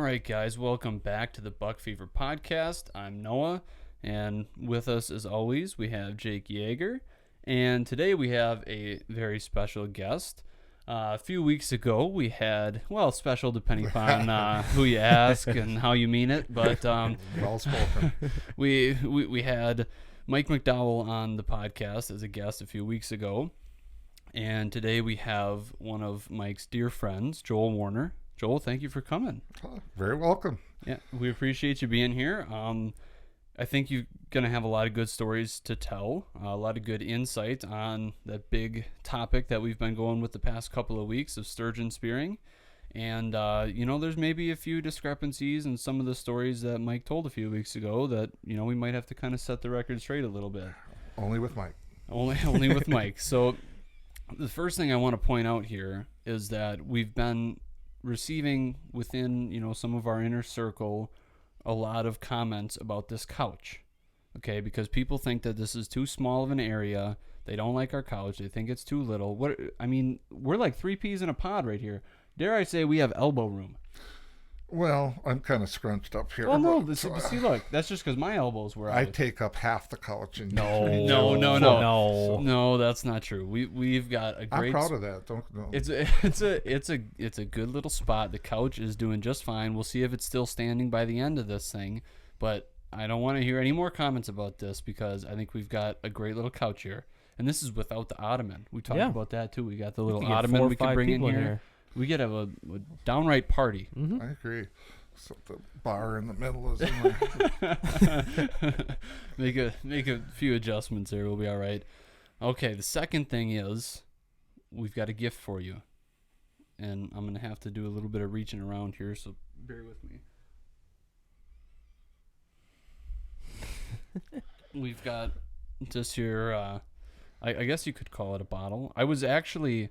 right, guys, welcome back to the Buck Fever Podcast. I'm Noah, and with us, as always, we have Jake Yeager, and today we have a very special guest. A few weeks ago, we had, well, special depending upon who you ask and how you mean it, but well spoken. we had Mike McDowell on the podcast as a guest a few weeks ago, and today we have one of Mike's dear friends, Joel Warner. Joel, thank you for coming. Oh, very welcome. Yeah, we appreciate you being here. I think you're going to have a lot of good stories to tell, a lot of good insight on that big topic that we've been going with the past couple of weeks of sturgeon spearing. And, there's maybe a few discrepancies in some of the stories that Mike told a few weeks ago that, we might have to kind of set the record straight a little bit. Only with Mike. Only with Mike. So the first thing I want to point out here is that we've been receiving within, some of our inner circle a lot of comments about this couch, okay? Because people think that this is too small of an area. They don't like our couch. They think it's too little. We're like 3 peas in a pod right here. Dare I say we have elbow room? Well, I'm kind of scrunched up here. Well, no, see, look, that's just because my elbows were out. I take up half the couch. And No, that's not true. We've got a great. I'm proud of that. Don't know. It's a good little spot. The couch is doing just fine. We'll see if it's still standing by the end of this thing, but I don't want to hear any more comments about this because I think we've got a great little couch here, and this is without the ottoman. We talked about that too. We got the little ottoman we can bring in here. We get a downright party. Mm-hmm. I agree. So the bar in the middle is in there. make a few adjustments there. We'll be all right. Okay, the second thing is we've got a gift for you. And I'm going to have to do a little bit of reaching around here, so bear with me. We've got just here, I guess you could call it a bottle. I was actually...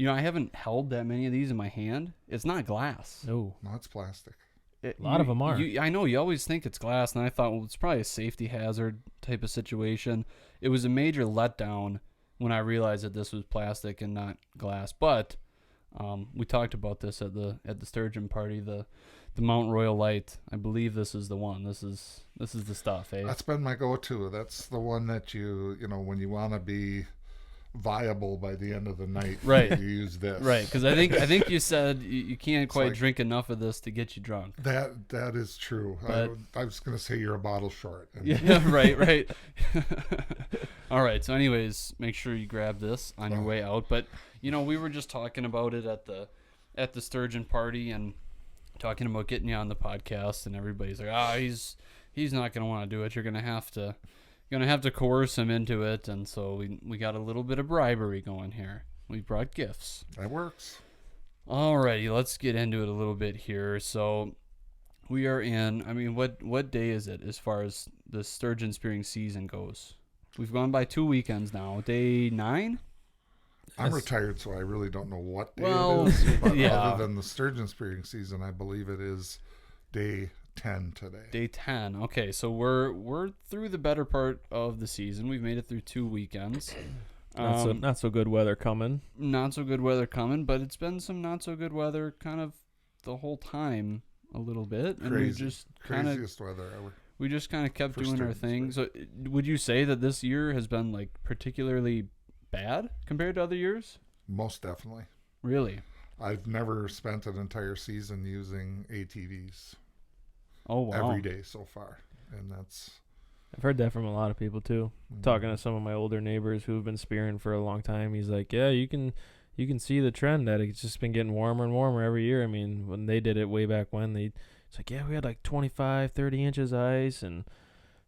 I haven't held that many of these in my hand. It's not glass. No, it's plastic. A lot of them are. I know, you always think it's glass, and I thought, well, it's probably a safety hazard type of situation. It was a major letdown when I realized that this was plastic and not glass. But we talked about this at the sturgeon party, the Mount Royal Light. I believe this is the one. This is the stuff, eh? That's been my go-to. That's the one that when you want to be viable by the end of the night, right? You use this, right? Because I think you said you can't quite drink enough of this to get you drunk. That is true. I was going to say you're a bottle short. Yeah, right. All right. So, anyways, make sure you grab this on your way out. But we were just talking about it at the sturgeon party and talking about getting you on the podcast, and everybody's like, he's not going to want to do it. You're going to have to. Gonna have to coerce him into it, and so we got a little bit of bribery going here. We brought gifts. That works. Alrighty, let's get into it a little bit here. So we are in. What day is it as far as the sturgeon spearing season goes? We've gone by 2 weekends now. Day 9. I'm retired, so I really don't know what day it is. But other than the sturgeon spearing season, I believe it is day 10 today. Day 10. Okay, so we're through the better part of the season. We've made it through 2 weekends. Not so good weather coming. Not so good weather coming, but it's been some not so good weather kind of the whole time a little bit. And craziest weather ever. We just kind of kept doing our thing. So would you say that this year has been like particularly bad compared to other years? Most definitely. Really? I've never spent an entire season using ATVs. Oh, wow. Every day so far. And I've heard that from a lot of people too. Mm-hmm. Talking to some of my older neighbors who have been spearing for a long time. He's like, yeah, you can see the trend that it's just been getting warmer and warmer every year. I mean, when they did it way back when, it's like, yeah, we had like 25, 30 inches of ice, and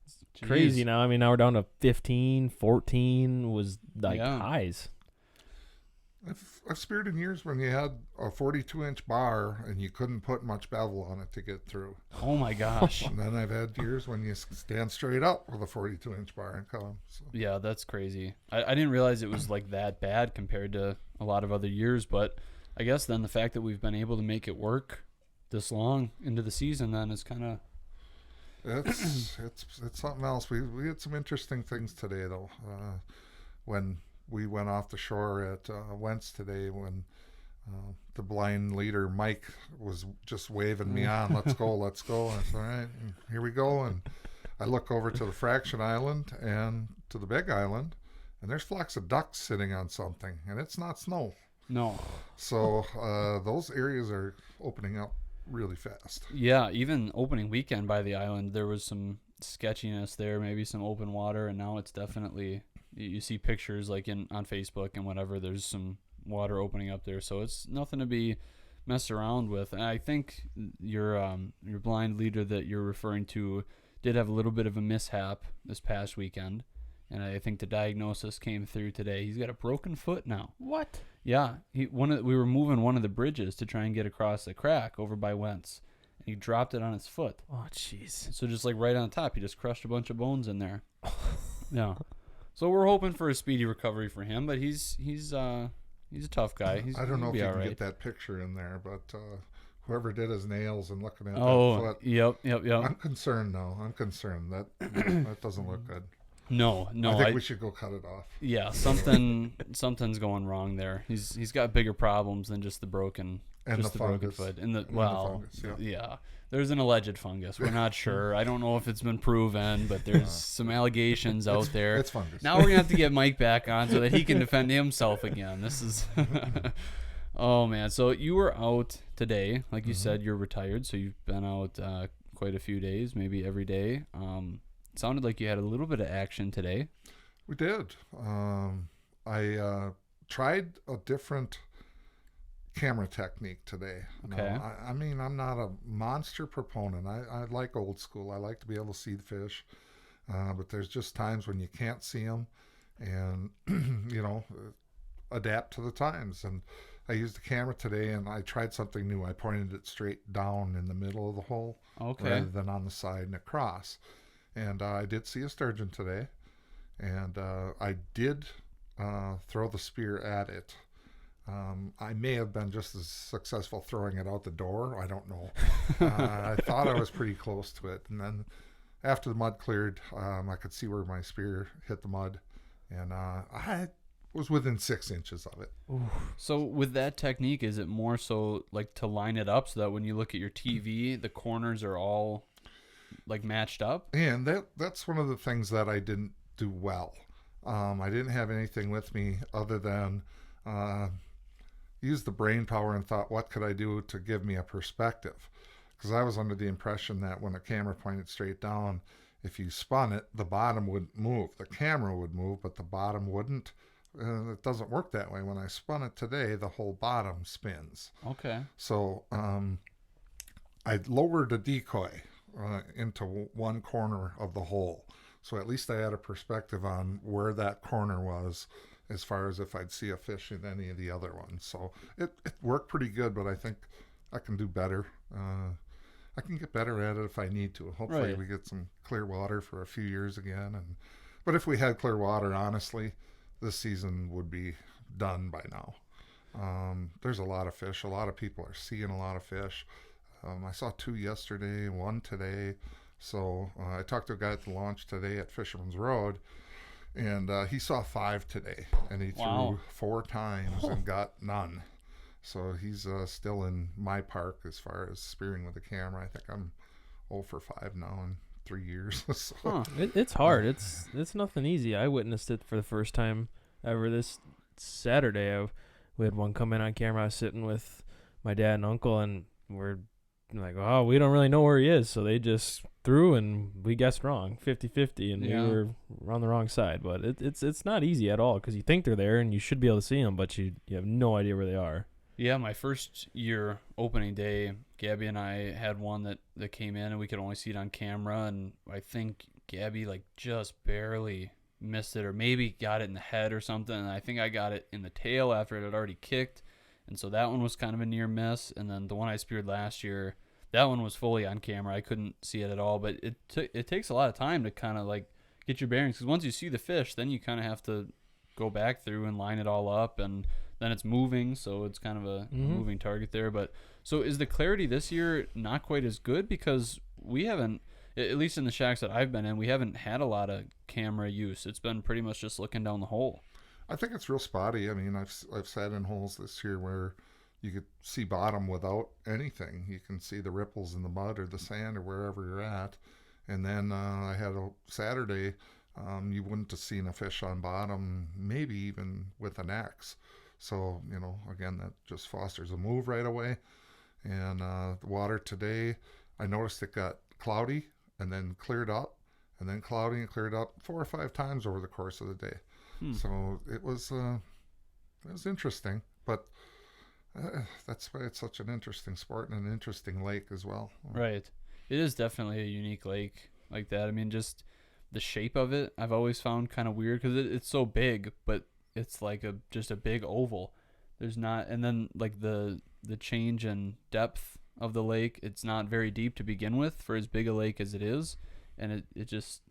it's crazy now. I mean, now we're down to 15, 14 was like highs. I've speared in years when you had a 42-inch bar and you couldn't put much bevel on it to get through. Oh my gosh! And then I've had years when you stand straight up with a 42-inch bar and come. So. Yeah, that's crazy. I didn't realize it was like that bad compared to a lot of other years, but I guess then the fact that we've been able to make it work this long into the season then is kind of. It's something else. We had some interesting things today though. When we went off the shore at Wentz today, when The blind leader, Mike, was just waving me on. Let's go, let's go. I said, all right, and here we go. And I look over to the fraction island and to the big island, and there's flocks of ducks sitting on something, and it's not snow. No. So those areas are opening up really fast. Yeah, even opening weekend by the island, there was some sketchiness there, maybe some open water, and now it's definitely, you see pictures like on Facebook and whatever, there's some water opening up there, so it's nothing to be messed around with. And I think your blind leader that you're referring to did have a little bit of a mishap this past weekend, and I think the diagnosis came through today. He's got a broken foot now. What? Yeah, we were moving one of the bridges to try and get across the crack over by Wentz, and he dropped it on his foot. Oh, jeez. So just like right on top, he just crushed a bunch of bones in there. Yeah. So we're hoping for a speedy recovery for him, but he's a tough guy. I don't know if you can get that picture in there, but whoever did his nails and looking at that foot. Yep. I'm concerned now. I'm concerned. That doesn't look good. No. I think we should go cut it off. Yeah, something's going wrong there. He's got bigger problems than just the broken broken foot. And the fungus, yeah. There's an alleged fungus. We're not sure. I don't know if it's been proven, but there's some allegations out there. It's fungus. Now we're gonna have to get Mike back on so that he can defend himself again. This is oh man. So you were out today, like you said, you're retired, so you've been out quite a few days, maybe every day. It sounded like you had a little bit of action today. We did. I tried a different camera technique today. Okay. No, I mean, I'm not a monster proponent. I like old school. I like to be able to see the fish. But there's just times when you can't see them and, adapt to the times. And I used the camera today and I tried something new. I pointed it straight down in the middle of the hole rather than on the side and across. And I did see a sturgeon today. And I did throw the spear at it. I may have been just as successful throwing it out the door. I don't know. I thought I was pretty close to it. And then after the mud cleared, I could see where my spear hit the mud. And I was within 6 inches of it. Ooh. So with that technique, is it more so like to line it up so that when you look at your TV, the corners are all like matched up? And that's one of the things that I didn't do well. I didn't have anything with me other than use the brain power and thought, what could I do to give me a perspective? Because I was under the impression that when a camera pointed straight down, if you spun it, the bottom wouldn't move. The camera would move, but the bottom wouldn't. It doesn't work that way. When I spun it today, the whole bottom spins. Okay. So I lowered a decoy into one corner of the hole. So at least I had a perspective on where that corner was as far as if I'd see a fish in any of the other ones. So it worked pretty good, but I think I can do better. I can get better at it if I need to. Hopefully we get some clear water for a few years again. But if we had clear water, honestly, this season would be done by now. There's a lot of fish. A lot of people are seeing a lot of fish. I saw 2 yesterday, 1 today. So I talked to a guy at the launch today at Fisherman's Road, and he saw 5 today, and he threw 4 times and got none. So he's still in my park as far as spearing with the camera. I think I'm 0 for 5 now in 3 years. So, it's hard. It's nothing easy. I witnessed it for the first time ever this Saturday. We had one come in on camera. I was sitting with my dad and uncle, and we're like, oh, we don't really know where he is. So they just threw, and we guessed wrong, 50-50, and we were on the wrong side. But it's not easy at all because you think they're there, and you should be able to see them, but you have no idea where they are. Yeah, my first year opening day, Gabby and I had one that came in, and we could only see it on camera, and I think Gabby just barely missed it, or maybe got it in the head or something, and I think I got it in the tail after it had already kicked, and so that one was kind of a near miss. And then the one I speared last year, that one was fully on camera. I couldn't see it at all, but it takes a lot of time to kind of get your bearings, because once you see the fish, then you kind of have to go back through and line it all up, and then it's moving, so it's kind of a moving target there. But so is the clarity this year not quite as good, because we haven't, at least in the shacks that I've been in, we haven't had a lot of camera use. It's been pretty much just looking down the hole. I think it's real spotty. I mean, I've sat in holes this year where you could see bottom without anything. You can see the ripples in the mud or the sand or wherever you're at. And then I had a Saturday, you wouldn't have seen a fish on bottom, maybe even with an X. So, again, that just fosters a move right away. And the water today, I noticed it got cloudy and then cleared up, and then cloudy and cleared up 4 or 5 times over the course of the day. So it was interesting, but that's why it's such an interesting sport and an interesting lake as well. Right. It is definitely a unique lake like that. I mean, just the shape of it, I've always found kind of weird because it's so big, but it's like just a big oval. There's not, and then like the change in depth of the lake, it's not very deep to begin with for as big a lake as it is, and it just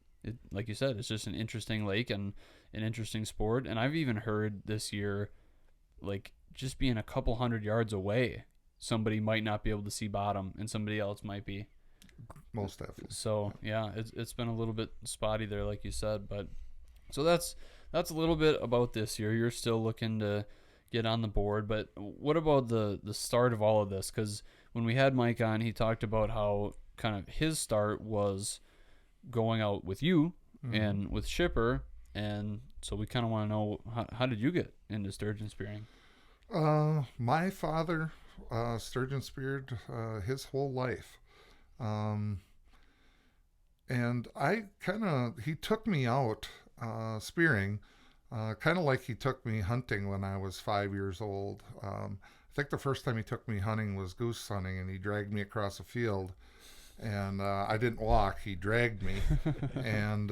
like you said, it's just an interesting lake and an interesting sport. And I've even heard this year, like just being a couple 100 yards away, somebody might not be able to see bottom and somebody else might be. Most definitely. So yeah, it's been a little bit spotty there, like you said, but so that's a little bit about this year. You're still looking to get on the board, but what about the start of all of this? Because when we had Mike on, he talked about how kind of his start was going out with you and with Shipper, and so we kind of want to know how did you get into sturgeon spearing? My father sturgeon speared his whole life. And he took me out spearing, kind of like he took me hunting when I was 5 years old. I think the first time he took me hunting was goose hunting, and he dragged me across a field, and I didn't walk, he dragged me. And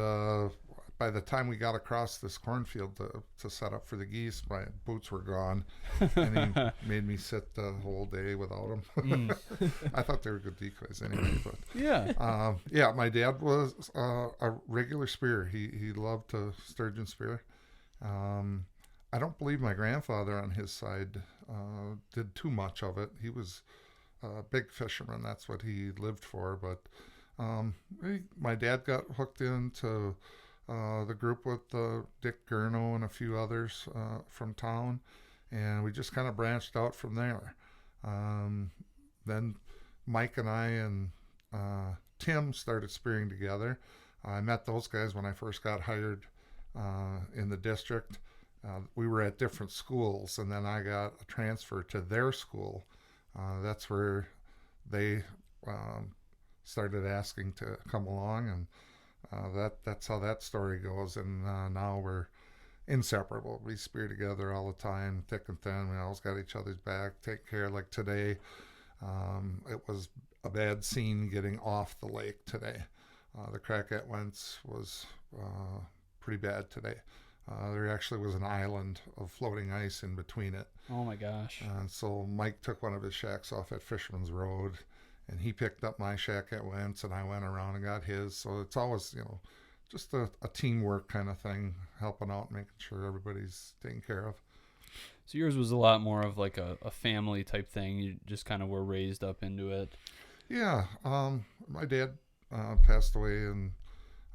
by the time we got across this cornfield to set up for the geese, my boots were gone, and he made me sit the whole day without them. I thought they were good decoys anyway. But yeah, my dad was a regular spearer. He loved to sturgeon spear. I don't believe my grandfather on his side did too much of it. He was a big fisherman. That's what he lived for. But my dad got hooked into the group with Dick Gurno and a few others from town, and we just kind of branched out from there. Then Mike and I and Tim started spearing together. I met those guys when I first got hired in the district. We were at different schools, and then I got a transfer to their school. That's where they started asking to come along, and that's how that story goes. And now we're inseparable. We spear together all the time, thick and thin. We always got each other's back, take care. Like today, it was a bad scene getting off the lake today. The crack at Wentz was pretty bad today. There actually was an island of floating ice in between it. Oh my gosh. And so Mike took one of his shacks off at Fisherman's Road, and he picked up my shack at Wentz, and I went around and got his. So it's always, just a teamwork kind of thing, helping out, making sure everybody's taken care of. So yours was a lot more of like a family type thing. You just kind of were raised up into it. Yeah. My dad passed away in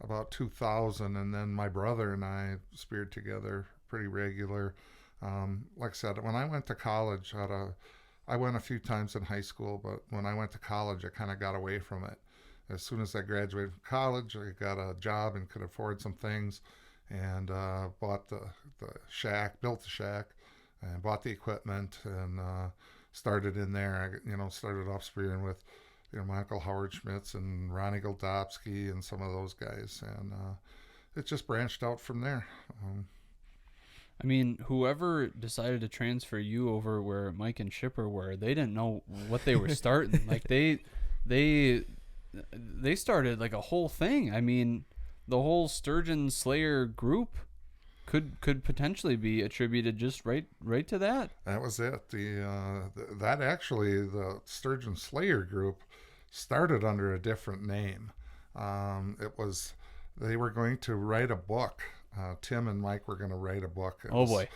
about 2000, and then my brother and I speared together pretty regular. Like I said, when I went to college, I went a few times in high school, but when I went to college, I kind of got away from it. As soon as I graduated from college, I got a job and could afford some things, and bought the shack, built the shack, and bought the equipment, and started in there. I started off spearing with my Uncle Howard Schmitz and Ronnie Goldobsky and some of those guys, and it just branched out from there. I mean, whoever decided to transfer you over where Mike and Shipper were, they didn't know what they were starting. Like they started like a whole thing. I mean, the whole Sturgeon Slayer group could potentially be attributed just right to that. That was it. The Sturgeon Slayer group started under a different name. They were going to write a book. Tim and Mike were going to write a book. Oh boy.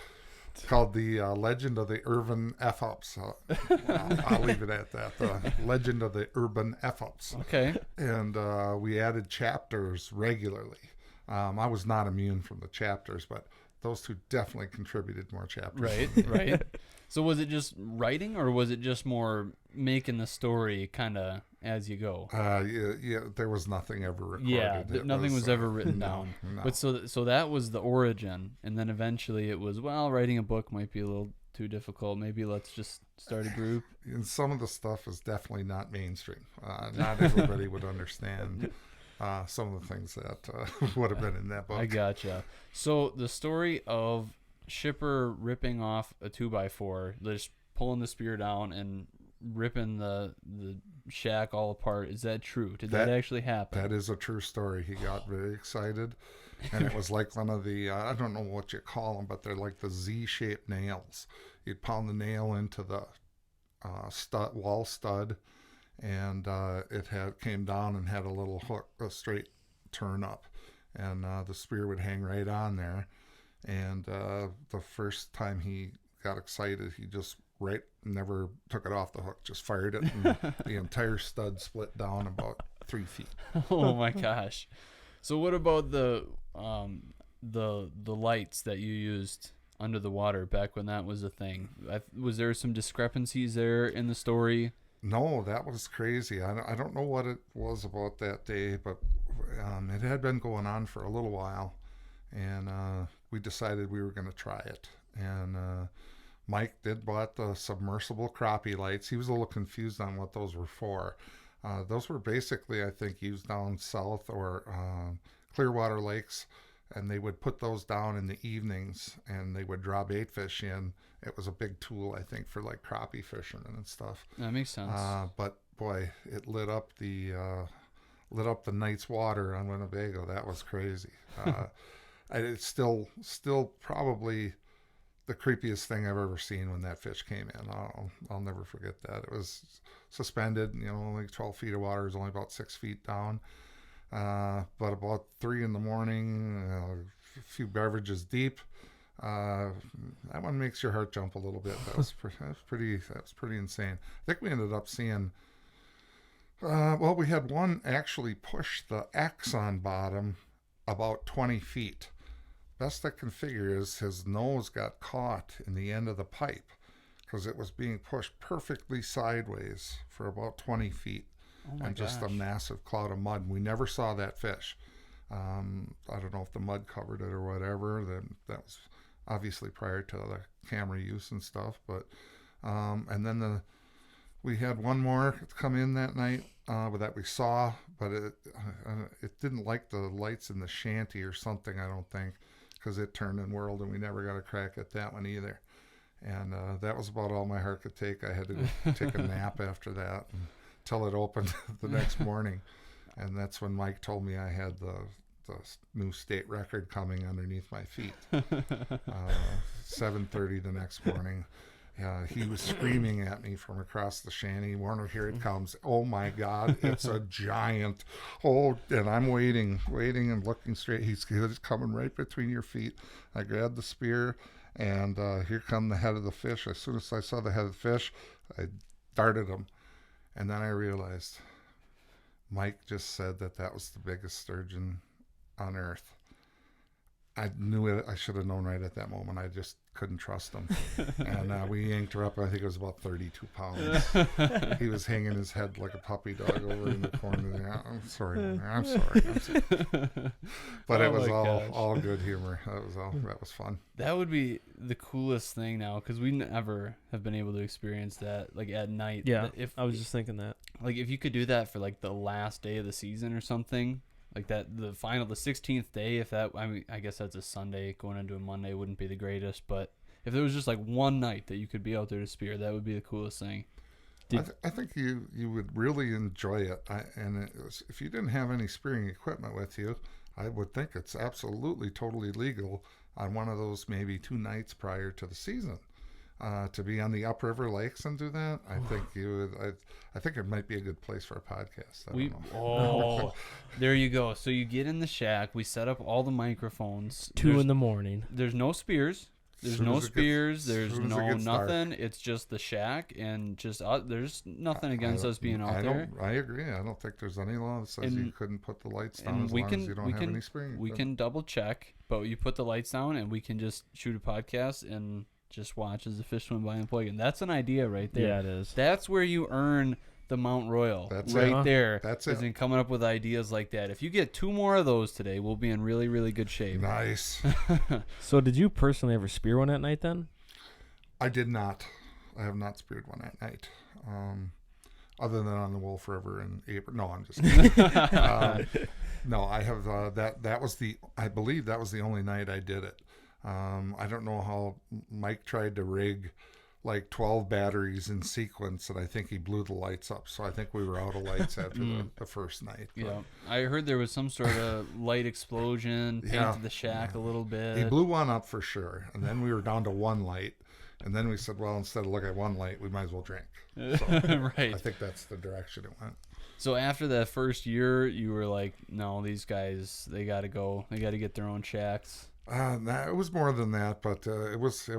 It's called The Legend of the Urban F-Ups. I'll leave it at that. The Legend of the Urban F-Ups. Okay. And we added chapters regularly. I was not immune from the chapters, but those two definitely contributed more chapters. Right. So was it just writing, or was it just more making the story kind of as you go? Yeah, there was nothing ever recorded. Yeah, nothing was ever written no, down. no. But so that was the origin, and then eventually it was, well, writing a book might be a little too difficult. Maybe let's just start a group. And some of the stuff is definitely not mainstream. Not everybody would understand some of the things that would have been in that book. I gotcha. So the story of Shipper ripping off a 2x4, just pulling the spear down and ripping the shack all apart, is that true? Did that actually happen? That is a true story. He got very excited, and it was like one of the I don't know what you call them, but they're like the Z-shaped nails. You'd pound the nail into the wall stud, and it came down and had a little hook, a straight turn up, and the spear would hang right on there. And the first time he got excited, he just never took it off the hook, just fired it, and the entire stud split down about 3 feet. Oh my gosh! So what about the lights that you used under the water back when that was a thing? Was there some discrepancies there in the story? No, that was crazy. I don't know what it was about that day, but it had been going on for a little while, and we decided we were going to try it. And Mike did bought the submersible crappie lights. He was a little confused on what those were for. Those were basically, I think, used down south or Clearwater lakes, and they would put those down in the evenings, and they would draw bait fish in. It was a big tool, I think, for like crappie fishing and stuff. That makes sense. But boy, it lit up the night's water on Winnebago. That was crazy. It's still probably the creepiest thing I've ever seen when that fish came in. I'll never forget that. It was suspended, only 12 feet of water, is only about 6 feet down. But about 3 a.m, a few beverages deep, that one makes your heart jump a little bit. That was pretty insane. I think we ended up seeing, we had one actually push the X on bottom about 20 feet. Best I can figure is his nose got caught in the end of the pipe because it was being pushed perfectly sideways for about 20 feet. Oh my and just gosh. a massive cloud of mud. We never saw that fish. I don't know if the mud covered it or whatever. That was obviously prior to the camera use and stuff. But and then we had one more come in that night that we saw, but it didn't like the lights in the shanty or something, I don't think, because it turned and whirled, and we never got a crack at that one either. And that was about all my heart could take. I had to go take a nap after that until it opened the next morning. And that's when Mike told me I had the new state record coming underneath my feet. 7:30 the next morning. He was screaming at me from across the shanty. Warner, here it comes. Oh my God, it's a giant. Oh, and I'm waiting and looking straight. He's coming right between your feet. I grabbed the spear, and here come the head of the fish. As soon as I saw the head of the fish, I darted him. And then I realized Mike just said that was the biggest sturgeon on earth. I knew it. I should have known right at that moment. I just couldn't trust him. And we yanked her up. I think it was about 32 pounds. He was hanging his head like a puppy dog over in the corner there. I'm sorry. But it was all good humor. That was fun. That would be the coolest thing now, because we never have been able to experience that, like, at night. Yeah, I was just thinking that. Like, if you could do that for, like, the last day of the season or something, like that, the 16th day, I guess that's a Sunday, going into a Monday wouldn't be the greatest, but if there was just, like, one night that you could be out there to spear, that would be the coolest thing. I think you would really enjoy it. If you didn't have any spearing equipment with you, I would think it's absolutely totally legal on one of those maybe 2 nights prior to the season to be on the upriver lakes and do that. I think you would. I think it might be a good place for a podcast. I don't know. There you go. So you get in the shack. We set up all the microphones. 2 a.m. There's no spears. There's no spears. There's no nothing. Dark. It's just the shack, and just there's nothing against us being out there. I agree. I don't think there's any law that says you couldn't put the lights down as long as you don't have any spearing. We can double check, but you put the lights down, and we can just shoot a podcast and just watches the fish swim by and plug in. That's an idea right there. Yeah, it is. That's where you earn the Mount Royal. That's right it. there. That's is it. in coming up with ideas like that. If you get 2 more of those today, we'll be in really, really good shape. Nice. So did you personally ever spear one at night then? I did not. I have not speared one at night. Other than on the Wolf River in April. No, I'm just kidding. No, I have that was I believe that was the only night I did it. I don't know how Mike tried to rig like 12 batteries in sequence, and I think he blew the lights up. So I think we were out of lights after the first night. But Yeah, I heard there was some sort of light explosion, painted the shack a little bit. he blew one up for sure, and then we were down to one light. And then we said, well, instead of looking at one light, we might as well drink. So right. I think that's the direction it went. So after that first year, you were like, no, these guys, they got to go. They got to get their own shacks. It was more than that, but it was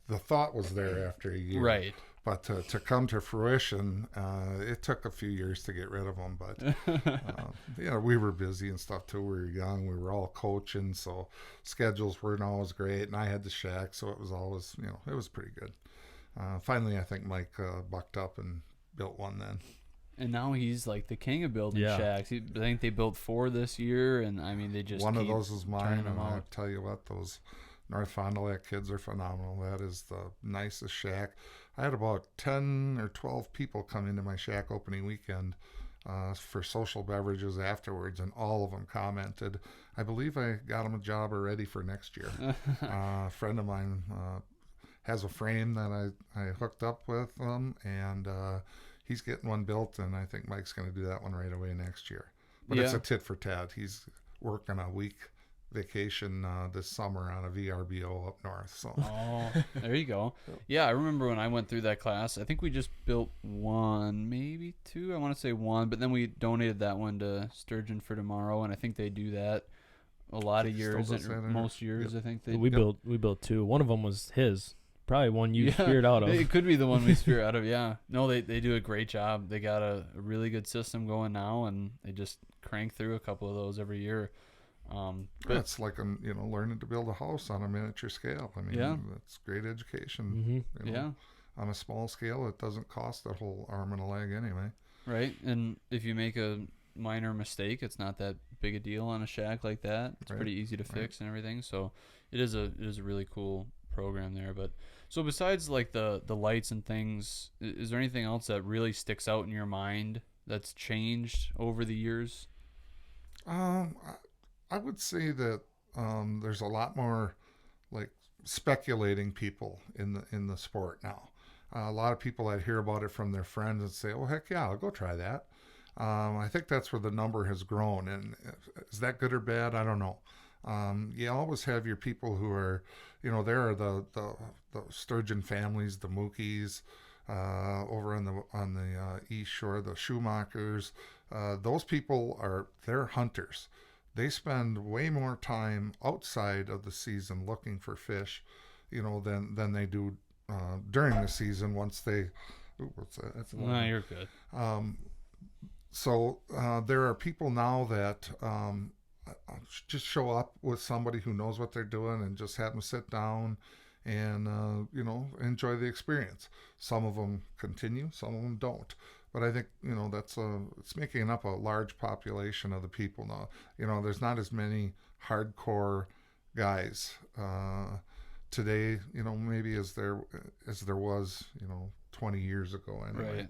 the thought was there after a year. Right. But to come to fruition, it took a few years to get rid of them. But we were busy and stuff too. We were young. We were all coaching, so schedules weren't always great. And I had the shack, so it was always, it was pretty good. Finally, I think Mike bucked up and built one then. And now he's like the king of building shacks. I think they built 4 this year, and I mean they just one of those is mine. And out. I tell you what, those North Fond du Lac kids are phenomenal. That is the nicest shack. I had about 10 or 12 people come into my shack opening weekend for social beverages afterwards, and all of them commented. I believe I got them a job already for next year. A friend of mine has a frame that I hooked up with them, and he's getting one built, and I think Mike's going to do that one right away next year. But it's a tit for tat. He's working a week vacation this summer on a VRBO up north. So there you go. Yeah, I remember when I went through that class, I think we just built 1, maybe 2. I want to say 1, but then we donated that one to Sturgeon for Tomorrow, and I think they do that a lot of years, most years. Yep. I think they we built 2. One of them was his. Probably one you speared out of. It could be the one we spear out of, yeah. No, they do a great job. They got a really good system going now, and they just crank through a couple of those every year. But it's like learning to build a house on a miniature scale. I mean, that's great education. Mm-hmm. On a small scale, it doesn't cost a whole arm and a leg anyway. Right, and if you make a minor mistake, it's not that big a deal on a shack like that. It's pretty easy to fix and everything. So it is a really cool program there. But so besides like the lights and things, is there anything else that really sticks out in your mind that's changed over the years? I would say that there's a lot more like speculating people in the sport now. A lot of people that hear about it from their friends and say, "Oh heck yeah, I'll go try that." I think that's where the number has grown, and is that good or bad? I don't know. You always have your people who are, there are the sturgeon families, the Mookies, over on the East Shore, the Schumachers. Those people they're hunters. They spend way more time outside of the season looking for fish, than they do during the season. Once they, what's that? That's no, you're good. So there are people now that just show up with somebody who knows what they're doing and just have them sit down and enjoy the experience. Some of them continue, some of them don't. But I think it's making up a large population of the people now. There's not as many hardcore guys today, maybe as there was 20 years ago anyway. Right.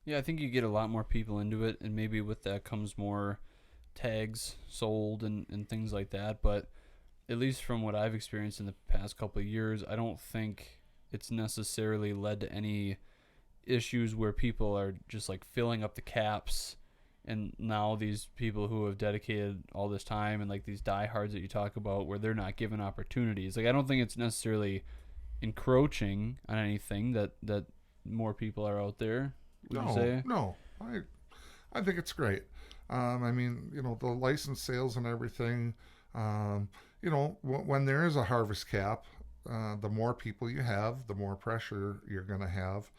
Yeah, I think you get a lot more people into it, and maybe with that comes more tags sold and things like that. But at least from what I've experienced in the past couple of years, I don't think it's necessarily led to any issues where people are just like filling up the caps, and now these people who have dedicated all this time and like these diehards that you talk about, where they're not given opportunities. Like I don't think it's necessarily encroaching on anything that more people are out there. Would you say? No, I think it's great. I mean, the license sales and everything. When there is a harvest cap, the more people you have, the more pressure you're going to have,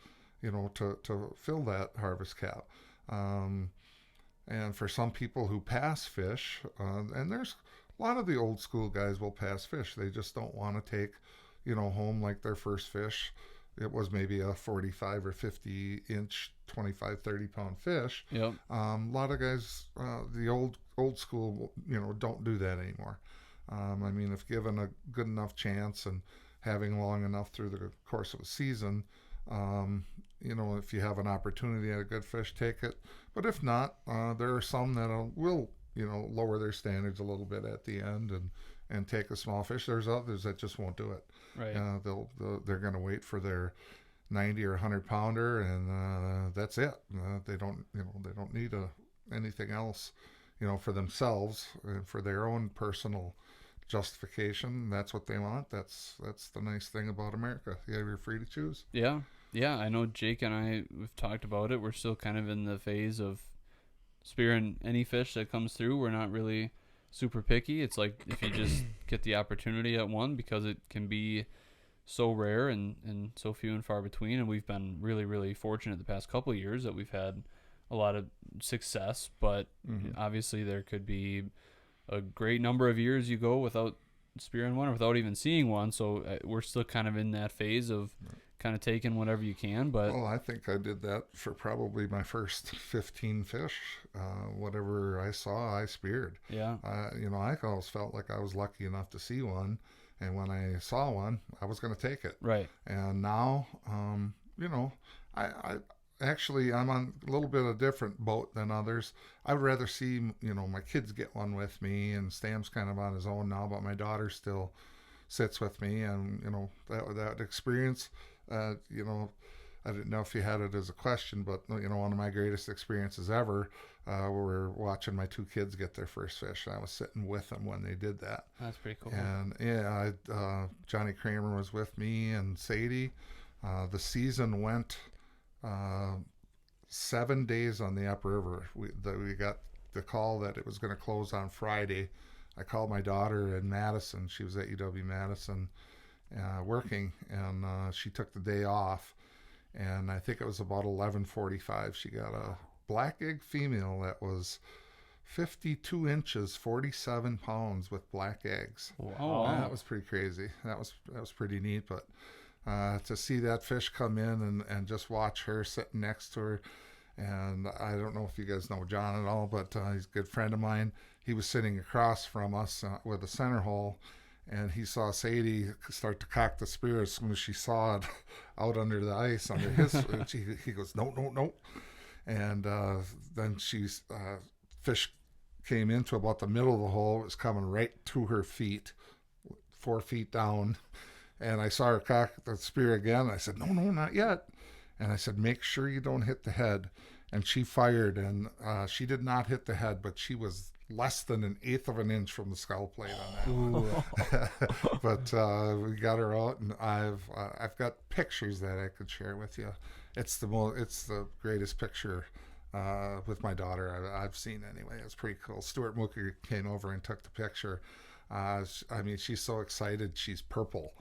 to fill that harvest cap. And for some people who pass fish, and there's a lot of the old school guys will pass fish. They just don't want to take, home like their first fish, it was maybe a 45 or 50 inch, 25, 30 pound fish. Yep. A lot of guys, the old school, don't do that anymore. I mean, if given a good enough chance and having long enough through the course of a season, if you have an opportunity at a good fish, take it. But if not, there are some that will, lower their standards a little bit at the end and take a small fish. There's others that just won't do it. Right. They're going to wait for their 90 or 100 pounder, and that's it. They don't need anything else, for themselves and for their own personal justification. That's what they want. That's the nice thing about America. You're free to choose. Yeah. I know Jake and we've talked about it. We're still kind of in the phase of spearing any fish that comes through. We're not really super picky. It's like if you just get the opportunity at one, because it can be so rare and so few and far between. And we've been really, really fortunate the past couple of years that we've had a lot of success, but obviously there could be a great number of years you go without spearing one or without even seeing one. So we're still kind of in that phase of kind of taking whatever you can. But well, I think I did that for probably my first 15 fish. Whatever I saw, I speared. Yeah. I always felt like I was lucky enough to see one, and when I saw one, I was going to take it. Right. And now, I actually, I'm on a little bit of a different boat than others. I would rather see, my kids get one with me, and Stam's kind of on his own now, but my daughter still sits with me, and, that experience, I didn't know if you had it as a question, but, one of my greatest experiences ever, were watching my two kids get their first fish. I was sitting with them when they did that. That's pretty cool. And, Johnny Kramer was with me and Sadie. The season went 7 days on the upriver. We got the call that it was going to close on Friday. I called my daughter in Madison. She was at UW-Madison working, and she took the day off. And I think it was about 11:45. She got a black egg female that was 52 inches, 47 pounds with black eggs. Wow. That was pretty crazy. That was pretty neat. But to see that fish come in and just watch her sitting next to her. And I don't know if you guys know John at all, but he's a good friend of mine. He was sitting across from us with a center hole, and he saw Sadie start to cock the spear as soon as she saw it out under the ice under his. He goes, no. And then fish came into about the middle of the hole. It was coming right to her feet, 4 feet down. And I saw her cock the spear again. I said, no, not yet. And I said, make sure you don't hit the head. And she fired, and she did not hit the head, but she was less than 1/8 of an inch from the skull plate on that one. But we got her out, and I've got pictures that I could share with you. It's the greatest picture with my daughter I've seen anyway. It's pretty cool. Stuart Mooker came over and took the picture. She's so excited. She's purple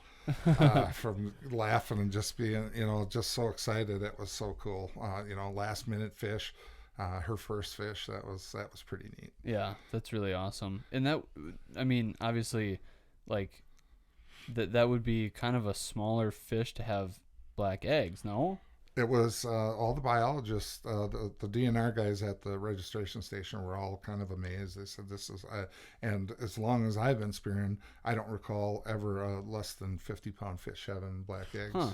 from laughing and just being, just so excited. It was so cool. Last minute fish, her first fish. That was pretty neat. Yeah, that's really awesome. And that, obviously, like that would be kind of a smaller fish to have black eggs, no? It was all the biologists, the DNR guys at the registration station were all kind of amazed. They said, this is, and as long as I've been spearing, I don't recall ever a less than 50-pound fish having black eggs. Huh.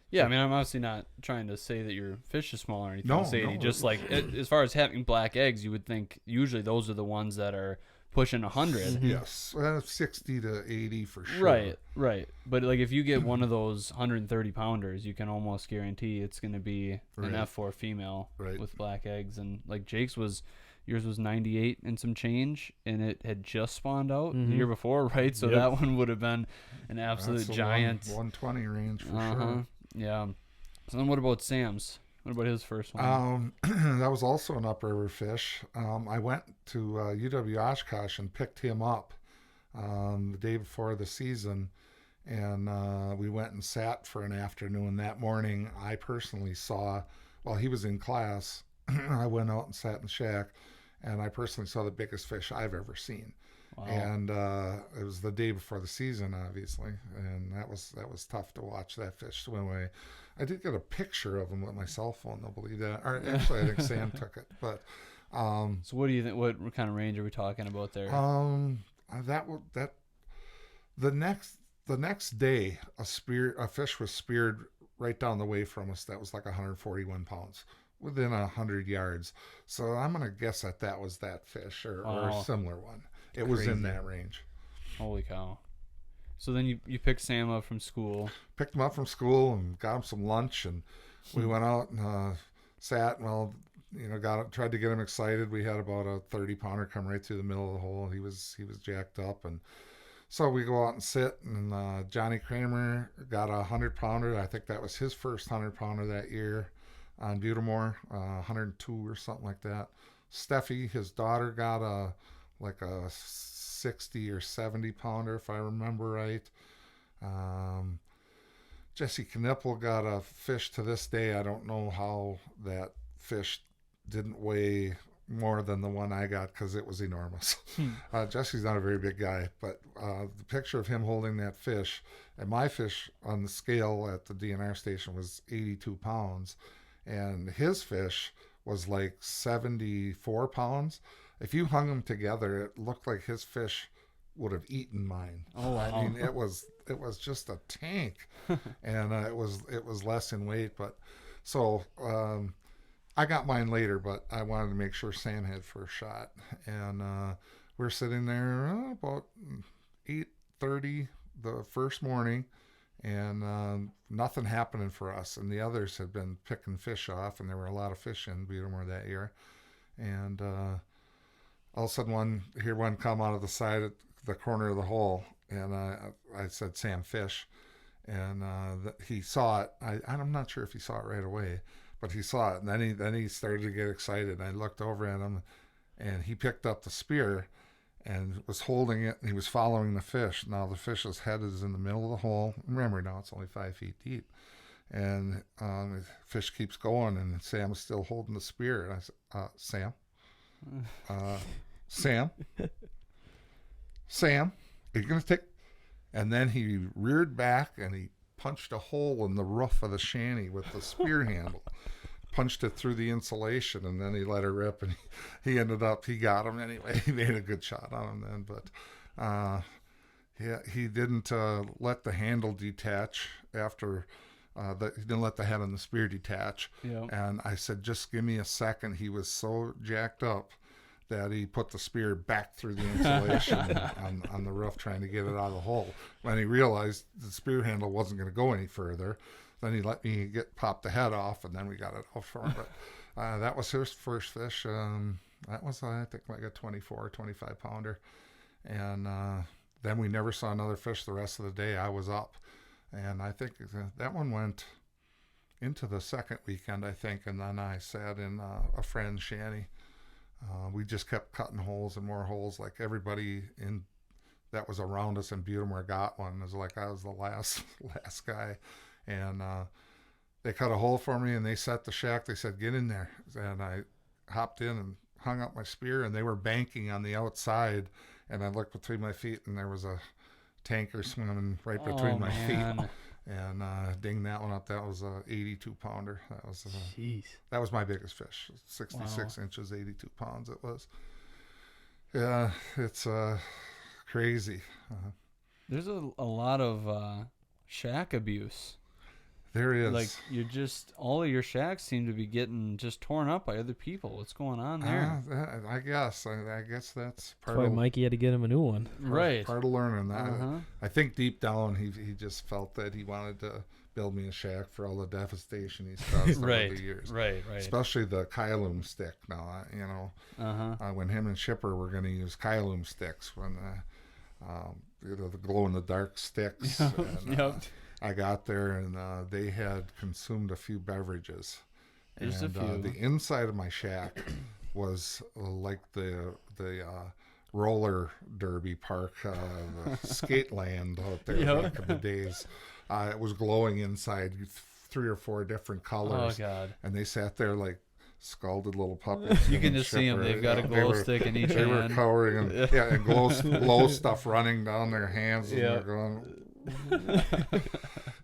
Yeah, I'm obviously not trying to say that your fish is small or anything. No, Sadie. Just like as far as having black eggs, you would think usually those are the ones that are pushing 100. Yes, 60 to 80 for sure. Right. But like if you get one of those 130 pounders, you can almost guarantee it's going to be an F4 female with black eggs. And like yours was 98 and some change, and it had just spawned out the year before, right? So that one would have been an absolute giant. 120 range for sure. Yeah. So then what about Sam's? What about his first one? That was also an upriver fish. I went to UW Oshkosh and picked him up the day before the season, and we went and sat for an afternoon. That morning, I personally saw, while he was in class, I went out and sat in the shack, and I personally saw the biggest fish I've ever seen. Wow. And it was the day before the season, obviously, and that was tough to watch that fish swim away. I did get a picture of him with my cell phone. They'll believe that. Or actually, I think Sam took it. But So what do you think? What kind of range are we talking about there? that the next day, a fish was speared right down the way from us. That was like 141 pounds, within 100 yards. So I'm gonna guess that was that fish or a similar one. It was in that range. Holy cow! So then you picked Sam up from school. Picked him up from school and got him some lunch, and we went out and sat. Well, tried to get him excited. We had about a 30-pounder come right through the middle of the hole. He was jacked up, and so we go out and sit. And Johnny Kramer got a 100-pounder. I think that was his first 100-pounder that year on Butamore, 102 or something like that. Steffi, his daughter, got a 60 or 70-pounder, if I remember right. Jesse Knipple got a fish to this day. I don't know how that fish didn't weigh more than the one I got because it was enormous. Jesse's not a very big guy, but the picture of him holding that fish, and my fish on the scale at the DNR station was 82 pounds, and his fish was like 74 pounds. If you hung them together, it looked like his fish would have eaten mine. Oh, wow. I mean, it was just a tank, and it was less in weight. But so I got mine later, but I wanted to make sure Sam had first shot, and we're sitting there about 8:30 the first morning, and nothing happening for us. And the others had been picking fish off, and there were a lot of fish in Butamore that year, and all of a sudden one come out of the side of the corner of the hole, and I said, Sam, fish. And he saw it. I'm not sure if he saw it right away, but he saw it. And then he started to get excited. I looked over at him, and he picked up the spear and was holding it, and he was following the fish. Now the fish's head is in the middle of the hole. Remember, now it's only 5 feet deep. And the fish keeps going, and Sam's still holding the spear. And I said, Sam? Sam, are you going to take... And then he reared back, and he punched a hole in the roof of the shanty with the spear handle. Punched it through the insulation, and then he let her rip, and he got him anyway. He made a good shot on him then, but he didn't let the handle detach after... he didn't let the head on the spear detach. Yeah. And I said, just give me a second. He was so jacked up that he put the spear back through the insulation on the roof, trying to get it out of the hole. When he realized the spear handle wasn't going to go any further, then he let me pop the head off, and then we got it off for him. But that was his first fish. That was, I think, like a 24, 25-pounder. And then we never saw another fish the rest of the day. I was up. And I think that one went into the second weekend, I think, and then I sat in a friend's shanty. We just kept cutting holes and more holes. Like everybody that was around us in Butamore got one. It was like I was the last guy. And they cut a hole for me, and they set the shack. They said, get in there. And I hopped in and hung up my spear, and they were banking on the outside. And I looked between my feet, and there was a tanker swimming right between my feet, and ding that one up. That was a 82-pounder. That was my biggest fish. 66 inches, 82 pounds. It was. Yeah, it's crazy. There's a lot of shack abuse. There is. Like, all of your shacks seem to be getting just torn up by other people. What's going on there? I guess that's part That's why of Mikey had to get him a new one. Right. Part of learning that. I think deep down he just felt that he wanted to build me a shack for all the devastation he's caused over the years. Right. Especially the Kyloom stick. Now, when him and Shipper were going to use Kyloom sticks, when the glow in the dark sticks. And, I got there, and they had consumed a few beverages. Just a few. The inside of my shack was like the roller derby park, the skate land out there back in the days. It was glowing inside, 3 or 4 different colors. Oh, God. And they sat there like scalded little puppies. You and can just see them. shipper, They've got a glow stick in each They were hand. cowering and glow stuff running down their hands, and Yeah. they're going.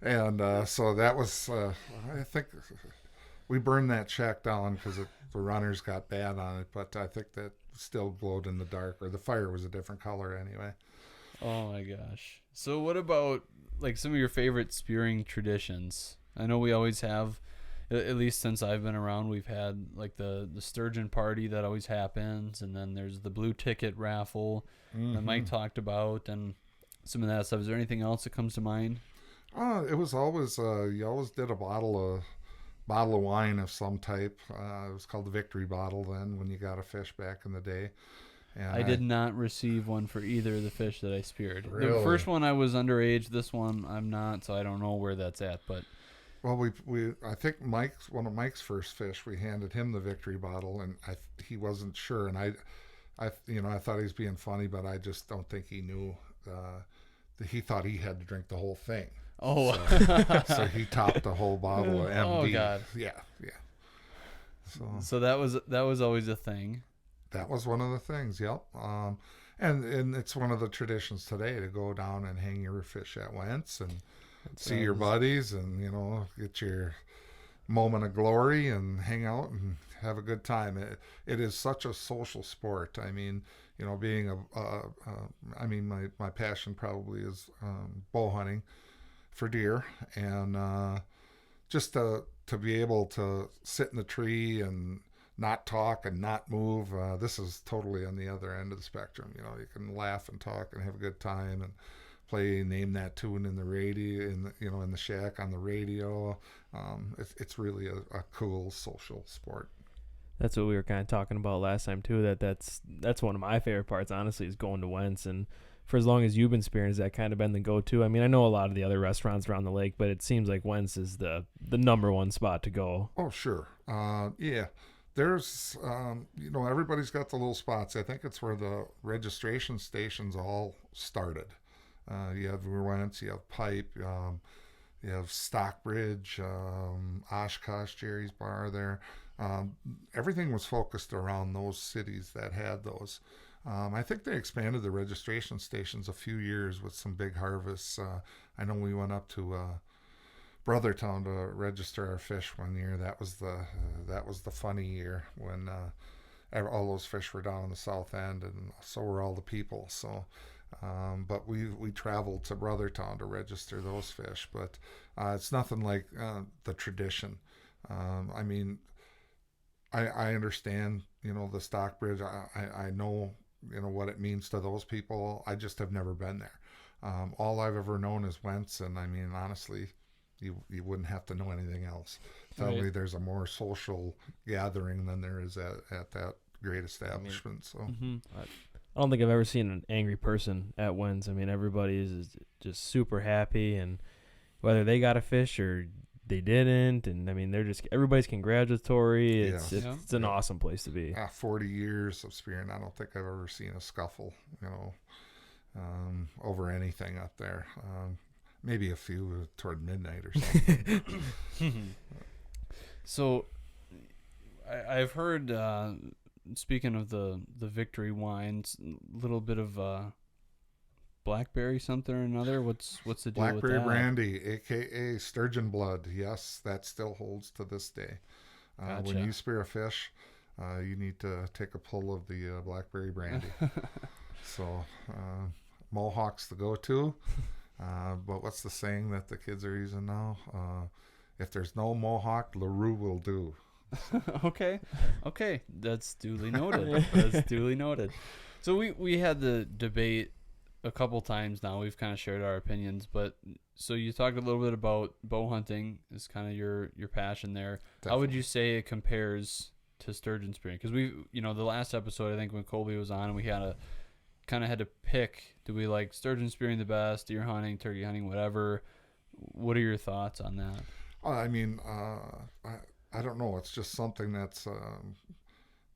And so that was, I think, we burned that shack down because the runners got bad on it, but I think that still glowed in the dark, or the fire was a different color anyway. Oh my gosh. So what about like some of your favorite spearing traditions? I know we always have, at least since I've been around, we've had like the sturgeon party that always happens, and then there's the blue ticket raffle that Mike talked about, and some of that stuff. Is there anything else that comes to mind? It was always you always did a bottle of wine of some type. It was called the victory bottle then when you got a fish back in the day. And I did not receive one for either of the fish that I speared. The Really? first one I was underage. This one I'm not, so I don't know where that's at. But Well, I think one of Mike's first fish, we handed him the victory bottle, and he wasn't sure, and I thought he was being funny, but I just don't think he knew. He thought he had to drink the whole thing. oh, So he topped the whole bottle of MD. Oh, God. Yeah. so that was always a thing. That was one of the things. Yep. And it's one of the traditions today to go down and hang your fish at Wentz and see your buddies and get your moment of glory and hang out and have a good time. It is such a social sport. I mean, being my passion probably is bow hunting for deer, and just to be able to sit in the tree and not talk and not move. This is totally on the other end of the spectrum. You can laugh and talk and have a good time and play Name That Tune in the radio, in the shack on the radio. It's really a cool social sport. That's what we were kind of talking about last time too. That's one of my favorite parts, honestly, is going to Wentz. And for as long as you've been spearing, has that kind of been the go-to? I mean, I know a lot of the other restaurants around the lake, but it seems like Wentz is the number one spot to go. Oh, sure. Yeah. There's, everybody's got the little spots. I think it's where the registration stations all started. You have Wentz, you have Pipe, you have Stockbridge, Oshkosh, Jerry's Bar there. Everything was focused around those cities that had those. I think they expanded the registration stations a few years with some big harvests. I know we went up to Brothertown to register our fish one year. That was the funny year when all those fish were down in the south end, and so were all the people. So, but we traveled to Brothertown to register those fish. But it's nothing like the tradition. I mean, I understand, the Stockbridge. I know, what it means to those people. I just have never been there. All I've ever known is Wentz, and I mean, honestly, you wouldn't have to know anything else. Tell me there's a more social gathering than there is at that great establishment. So I don't think I've ever seen an angry person at Wentz. I mean, everybody is just super happy, and whether they got a fish or they didn't, and I mean, everybody's congratulatory. It's an awesome place to be. 40 years of spearing, I don't think I've ever seen a scuffle, over anything up there. Maybe a few toward midnight or something. So I've heard, speaking of the victory wines, a little bit of blackberry something or another. What's the deal with that? Blackberry brandy, aka sturgeon blood. Yes, that still holds to this day. Gotcha. When you spear a fish, you need to take a pull of the blackberry brandy. So Mohawk's the go-to. But what's the saying that the kids are using now? If there's no Mohawk, LaRue will do. Okay, that's duly noted. So we had the debate a couple times now. We've kind of shared our opinions, but so you talked a little bit about bow hunting is kind of your passion there. Definitely. How would you say it compares to sturgeon spearing? Because we, the last episode, I think when Colby was on, we had to pick, do we like sturgeon spearing the best, deer hunting, turkey hunting, whatever. What are your thoughts on that? I mean, I don't know. It's just something that's,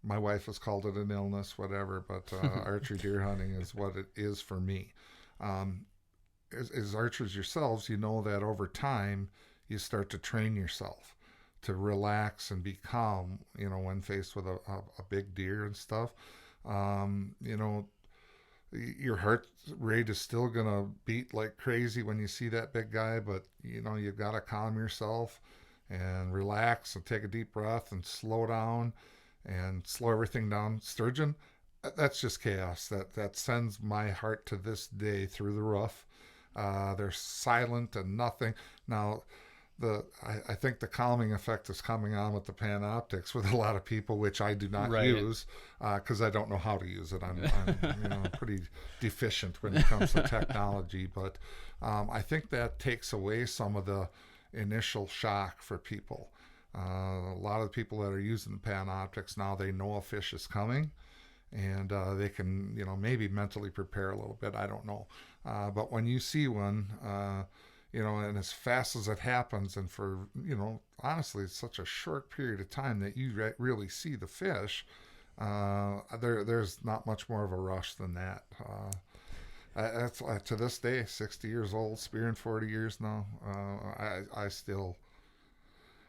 my wife has called it an illness, whatever, but archery deer hunting is what it is for me. As archers yourselves, you know that over time you start to train yourself to relax and be calm, when faced with a big deer and stuff. You know, your heart rate is still gonna beat like crazy when you see that big guy, but you've got to calm yourself and relax and take a deep breath and slow down and slow everything down. Sturgeon, that's just chaos. That sends my heart to this day through the roof. They're silent and nothing. Now, I think the calming effect is coming on with the Panoptics with a lot of people, which I do not use because I don't know how to use it. I'm pretty deficient when it comes to technology, but I think that takes away some of the initial shock for people. A lot of the people that are using the Panoptics now, they know a fish is coming, and they can maybe mentally prepare a little bit. I don't know, but when you see one. And as fast as it happens, and for, honestly, it's such a short period of time that you really see the fish, there's not much more of a rush than that. That's to this day, 60 years old, spearing 40 years now, I still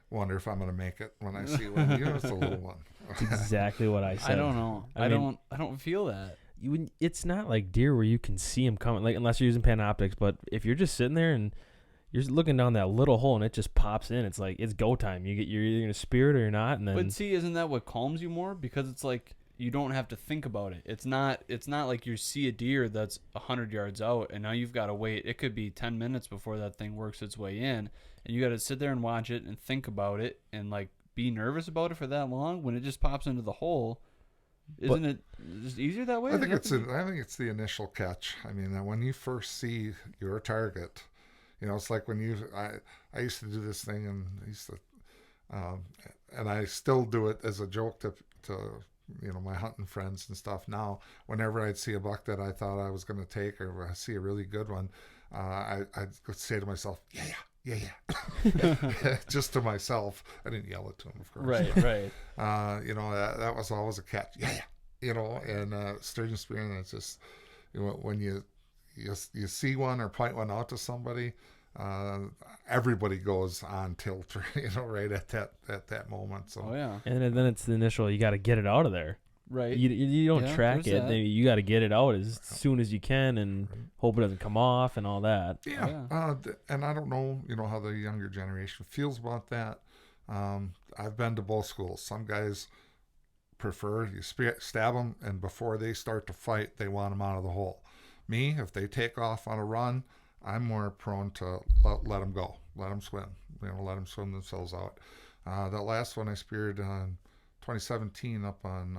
wonder if I'm going to make it when I see one. It's a little one. That's exactly what I said. I don't know. I don't feel that. It's not like deer where you can see them coming, like unless you're using Panoptics. But if you're just sitting there and you're looking down that little hole and it just pops in, it's like it's go time. You're either gonna spear it or you're not. And then, but see, isn't that what calms you more? Because it's like you don't have to think about it. It's not like you see a deer that's 100 yards out and now you've got to wait. It could be 10 minutes before that thing works its way in, and you got to sit there and watch it and think about it and like be nervous about it for that long when it just pops into the hole. Isn't it just easier that way? I think it's the initial catch. I mean, when you first see your target, it's like when I used to do this thing, and and I still do it as a joke to my hunting friends and stuff. Now, whenever I'd see a buck that I thought I was going to take, or I see a really good one, I'd say to myself, yeah. Just to myself. I didn't yell it to him, of course. Right. That was always a catch. And sturgeon spearing, it's just when you see one or point one out to somebody, everybody goes on tilt, right at that moment. So and then it's the initial. You got to get it out of there. Right. You don't track it. You got to get it out as soon as you can and hope it doesn't come off and all that. Yeah. And I don't know, how the younger generation feels about that. I've been to both schools. Some guys prefer you stab them, and before they start to fight, they want them out of the hole. Me, if they take off on a run, I'm more prone to let them go, let them swim, let them swim themselves out. That last one I speared 2017 up on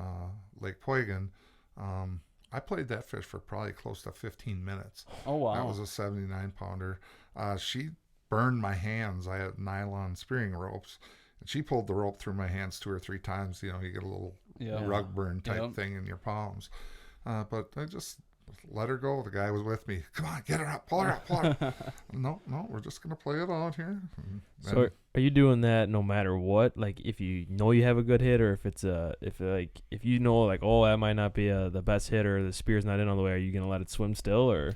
Lake Poygan, I played that fish for probably close to 15 minutes. Oh, wow. That was a 79 pounder. She burned my hands. I had nylon spearing ropes, and she pulled the rope through my hands 2 or 3 times. You get a little rug burn type thing in your palms. But I just let her go. The guy was with me. Come on, get her up, pull her up. No, we're just gonna play it out here. So are you doing that no matter what? Like if you know you have a good hit, or if it's if you know like, oh, that might not be the best hit, or the spear's not in all the way, are you gonna let it swim still, or?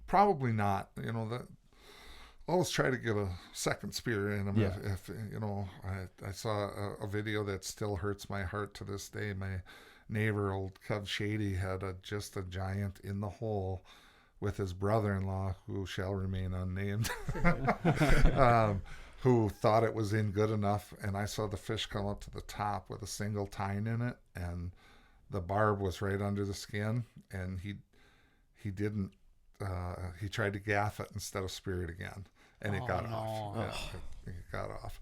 Probably not. That. Always try to get a second spear in them. If I saw a video that still hurts my heart to this day. My neighbor, old Cub Shady, had just a giant in the hole with his brother-in-law, who shall remain unnamed, who thought it was in good enough. And I saw the fish come up to the top with a single tine in it, and the barb was right under the skin, and he didn't. He tried to gaff it instead of spear it again, and it got off. Yeah, it got off.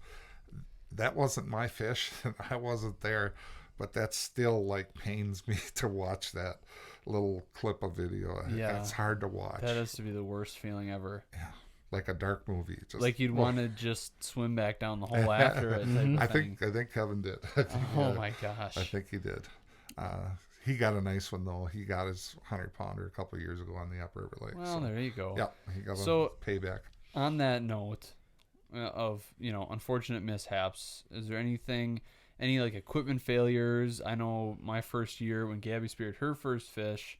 That wasn't my fish, and I wasn't there. But that still pains me to watch that little clip of video. Yeah. It's hard to watch. That has to be the worst feeling ever. Yeah. Like a dark movie. Just, like you'd want to just swim back down the hole after it. I think Kevin did. My gosh. I think he did. He got a nice one though. He got his 100-pounder a couple of years ago on the Upriver Lake. Well, there you go. Yeah, he got a payback. On that note of unfortunate mishaps, is there any equipment failures? I know my first year when Gabby speared her first fish,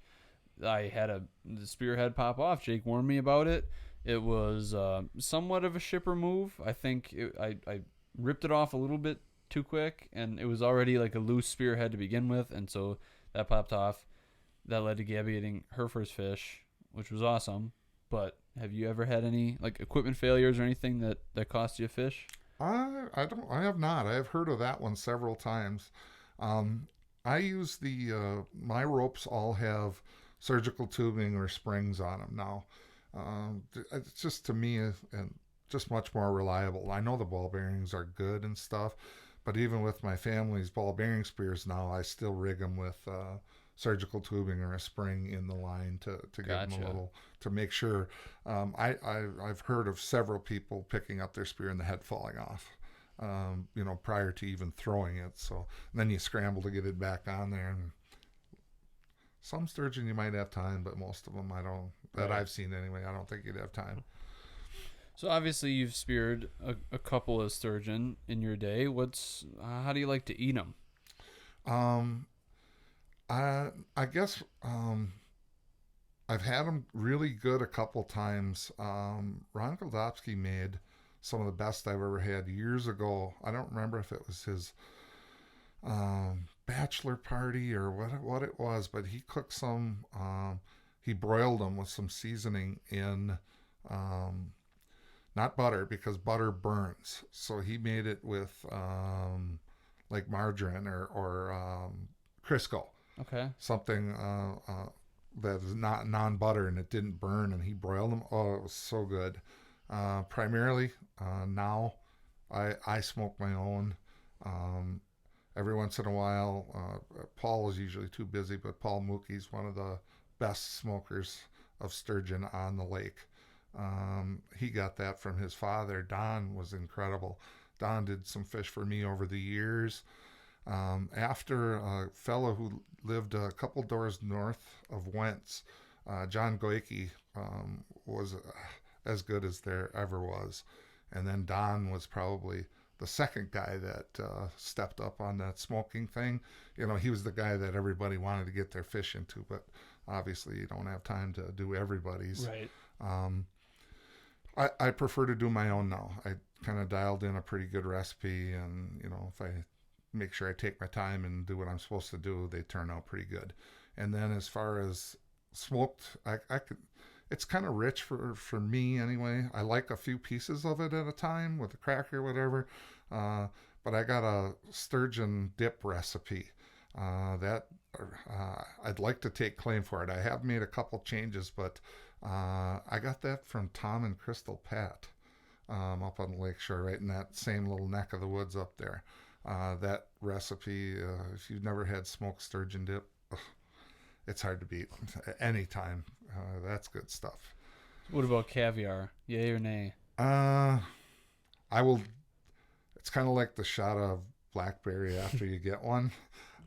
I had the spearhead pop off. Jake warned me about it, It was somewhat of a shipper move. I think I ripped it off a little bit too quick, and it was already like a loose spearhead to begin with, and so that popped off. That led to Gabby getting her first fish, which was awesome. But have you ever had any like equipment failures or anything that cost you a fish? I have not. I have heard of that one several times. I use my ropes all have surgical tubing or springs on them now. It's just to me and just much more reliable. I know the ball bearings are good and stuff, but even with my family's ball bearing spears now, I still rig them with surgical tubing or a spring in the line to give them a Gotcha. little to make sure. I've heard of several people picking up their spear and the head falling off. Prior to even throwing it. So then you scramble to get it back on there. And some sturgeon you might have time, but most of them I don't. That Right. I've seen anyway. I don't think you'd have time. So obviously you've speared a couple of sturgeon in your day. How do you like to eat them? Um, I guess I've had them really good a couple times. Ron Goldowski made some of the best I've ever had years ago. I don't remember if it was his bachelor party or what it was, but he cooked some. He broiled them with some seasoning in, not butter because butter burns. So he made it with like margarine or Crisco, Okay. something that is not non-butter and it didn't burn, and he broiled them. Oh, it was so good. Primarily now I smoke my own. Every once in a while, Paul is usually too busy, but Paul Mookie's one of the best smokers of sturgeon on the lake. He got that from his father. Don was incredible. Don did some fish for me over the years. After a fellow who lived a couple doors north of Wentz, John Goike, was as good as there ever was. And then Don was probably the second guy that stepped up on that smoking thing. He was the guy that everybody wanted to get their fish into, but obviously you don't have time to do everybody's. Right. I prefer to do my own now. I kind of dialed in a pretty good recipe, and if I make sure I take my time and do what I'm supposed to do, they turn out pretty good. And then as far as smoked, I could. It's kind of rich for me anyway. I like a few pieces of it at a time with a cracker, whatever. But I got a sturgeon dip recipe that I'd like to take claim for it. I have made a couple changes, but I got that from Tom and Crystal Pat up on the lakeshore, right in that same little neck of the woods up there. That recipe, if you've never had smoked sturgeon dip, it's hard to beat anytime. That's good stuff. What about caviar? Yay or nay? I will. It's kind of like the shot of blackberry after you get one.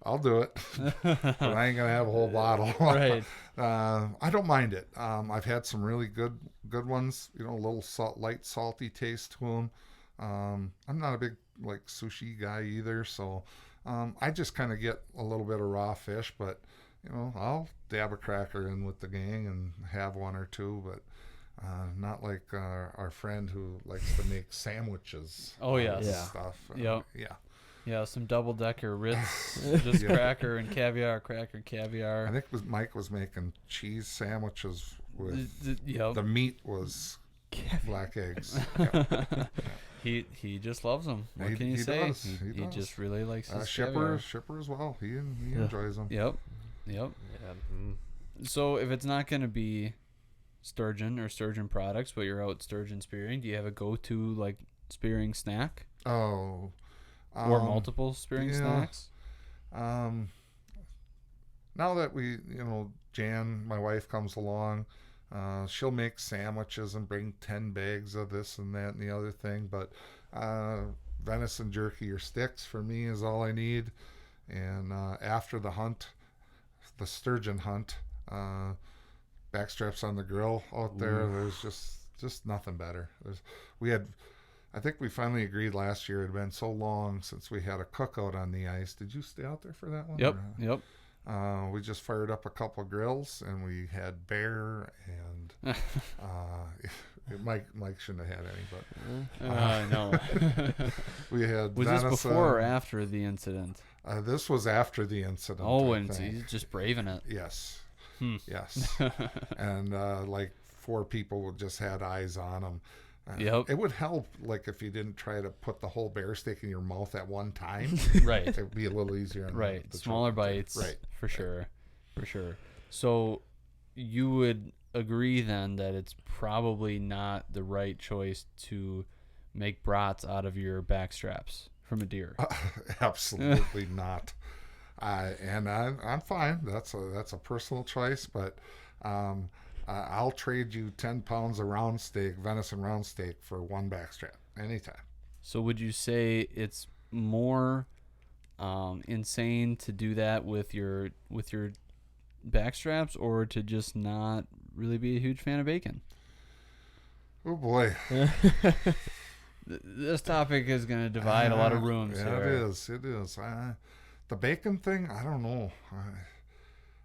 I'll do it, but I ain't gonna have a whole bottle. Right. I don't mind it. I've had some really good ones. A little light salty taste to them. I'm not a big like sushi guy either, so I just kind of get a little bit of raw fish, but I'll dab a cracker in with the gang and have one or two, but not like our friend who likes to make sandwiches. Oh, yes. and Yeah. stuff. Yep. Yeah. Yeah, some double-decker Ritz, just Yeah. cracker and caviar, cracker and caviar. I think Mike was making cheese sandwiches with Yep. the meat was black eggs. Yeah. He just loves them. What can you He say? does. He He does. just really likes his Shipper caviar. as well. He Yeah. enjoys them. Yep. Yeah. So if it's not going to be sturgeon or sturgeon products, but you're out sturgeon spearing, do you have a go-to like spearing snack Oh. or multiple spearing yeah. snacks? Now that Jan, my wife, comes along, she'll make sandwiches and bring 10 bags of this and that and the other thing. But venison jerky or sticks for me is all I need. And after the hunt, the sturgeon hunt, backstraps on the grill out there, there's just nothing better. I think we finally agreed last year. It had been so long since we had a cookout on the ice. Did you stay out there for that one? Yep. Or, Yep. We just fired up a couple grills, and we had bear, and Mike shouldn't have had any, but no. we had Was venison. this before or after the incident? This was after the incident. Oh, I and so think. he's just braving it. Yes, Hmm. yes, and like 4 people just had eyes on him. Yep. It would help, like, if you didn't try to put the whole bear steak in your mouth at one time. Right. It would be a little easier. On Right. the Smaller choking thing. bites. Right. For sure. For sure. So you would agree then that it's probably not the right choice to make brats out of your back straps from a deer. Absolutely not. I'm fine. That's a personal choice, but I'll trade you 10 pounds of round steak, venison round steak, for one backstrap anytime. So would you say it's more insane to do that with your back straps, or to just not really be a huge fan of bacon? Oh boy. This topic is going to divide a lot of rooms Yeah, here. it is. The bacon thing, I don't know.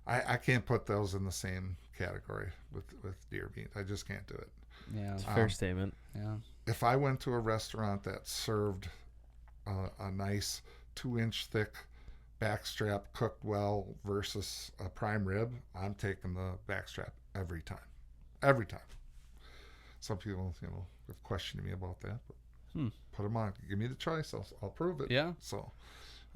I can't put those in the same category with deer meat. I just can't do it. Yeah. It's a fair statement. Yeah. If I went to a restaurant that served a nice 2-inch thick backstrap cooked well versus a prime rib, I'm taking the backstrap every time. Every time. Some people, have questioned me about that, but put them on. Give me the choice. I'll prove it. Yeah. So,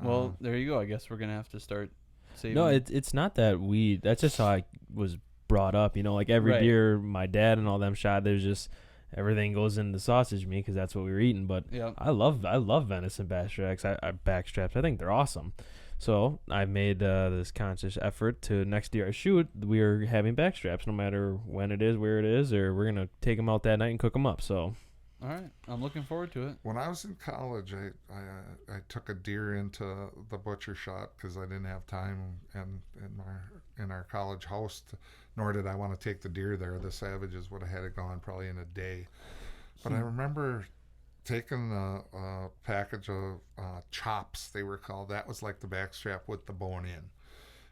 Well, there you go. I guess we're going to have to start saving. No, it's not that we. That's just how I was brought up. Like every Right. deer my dad and all them shot. There's just everything goes into sausage meat because that's what we were eating. But Yeah. I love venison backstraps. I backstraps. I think they're awesome. So I made this conscious effort to next deer I shoot, we are having backstraps no matter when it is, where it is, or we're gonna take them out that night and cook them up. So. All right. I'm looking forward to it. when I was in college, I took a deer into the butcher shop because I didn't have time in our college house, nor did I want to take the deer there. The savages would have had it gone probably in a day. But I remember taking a package of chops, they were called. That was like the backstrap with the bone in.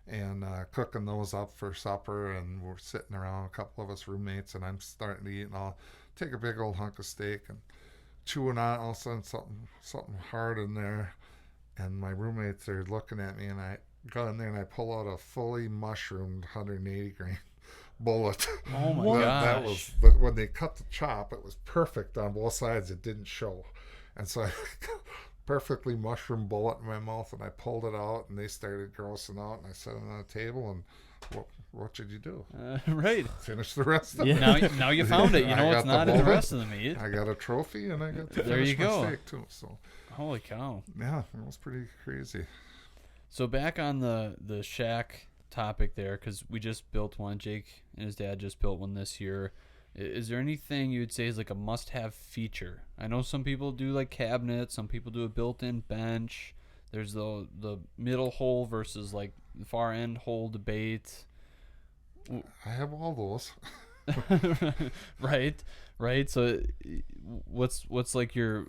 And cooking those up for supper, and we're sitting around, a couple of us roommates, and I'm starting to eat, and I'll take a big old hunk of steak and chewing on it. All of a sudden something hard in there, and my roommates are looking at me, and I go in there and I pull out a fully mushroomed 180 grain bullet. Oh my That gosh. was, but when they cut the chop, it was perfect on both sides. It didn't show, and so I perfectly mushroom bullet in my mouth, and I pulled it out, and they started grossing out, and I set it on the table, and what should you do? Right. Finish the rest of Yeah. it. Now you found it. You I know got it's the not in the bullet. rest of the meat. I got a trophy, and I got to There finish you my go. steak too. So Holy cow. yeah, it was pretty crazy. So back on the shack topic there, because we just built one. Jake and his dad just built one this year. Is there anything you would say is like a must-have feature? I know some people do like cabinets. Some people do a built-in bench. There's the middle hole versus like the far end hole debate. I have all those. Right. So what's like your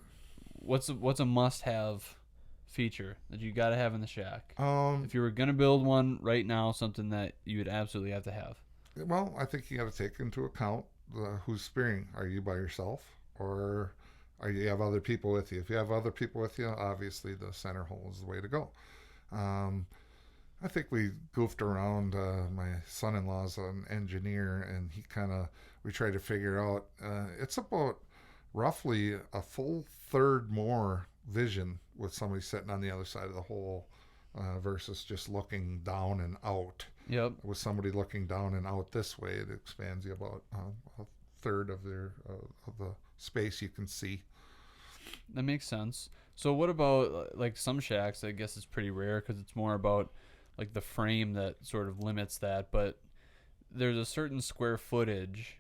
what's a must-have feature that you got to have in the shack? If you were gonna build one right now, something that you would absolutely have to have. Well, I think you got to take into account who's spearing. Are you by yourself, or you have other people with you? If you have other people with you, obviously the center hole is the way to go. I think we goofed around. My son-in-law's an engineer, and we tried to figure out. It's about roughly a full third more vision with somebody sitting on the other side of the hole versus just looking down and out. Yep. With somebody looking down and out this way, it expands you about a third of the space you can see. That makes sense. So what about like some shacks? I guess it's pretty rare because it's more about like the frame that sort of limits that. But there's a certain square footage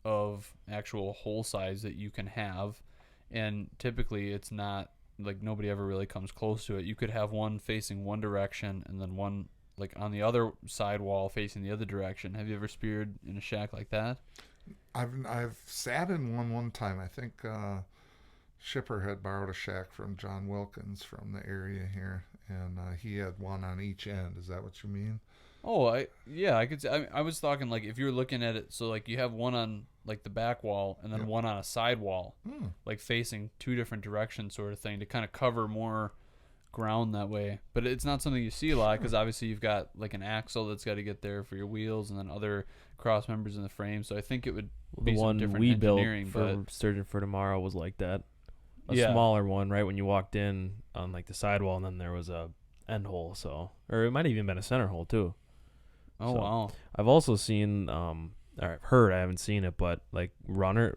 of actual hole size that you can have, and typically it's not like nobody ever really comes close to it. You could have one facing one direction and then one like on the other side wall facing the other direction. Have you ever speared in a shack like that? I've sat in one time. I think Shipper had borrowed a shack from John Wilkins from the area here, and he had one on each end. Is that what you mean? Oh, I could. I was talking like if you're looking at it, so like you have one on like the back wall and then Yep. one on a side wall, Hmm. like facing two different directions, sort of thing, to kind of cover more ground that way. But it's not something you see a lot because obviously you've got like an axle that's got to get there for your wheels and then other cross members in the frame. So I think it would be The some one different we built engineering, for but Sturgeon for Tomorrow was like that. A Yeah. smaller one, right when you walked in on like the sidewall, and then there was a end hole. So, or it might have even been a center hole too. oh So, wow, I've also seen, or I've heard, I haven't seen it, but like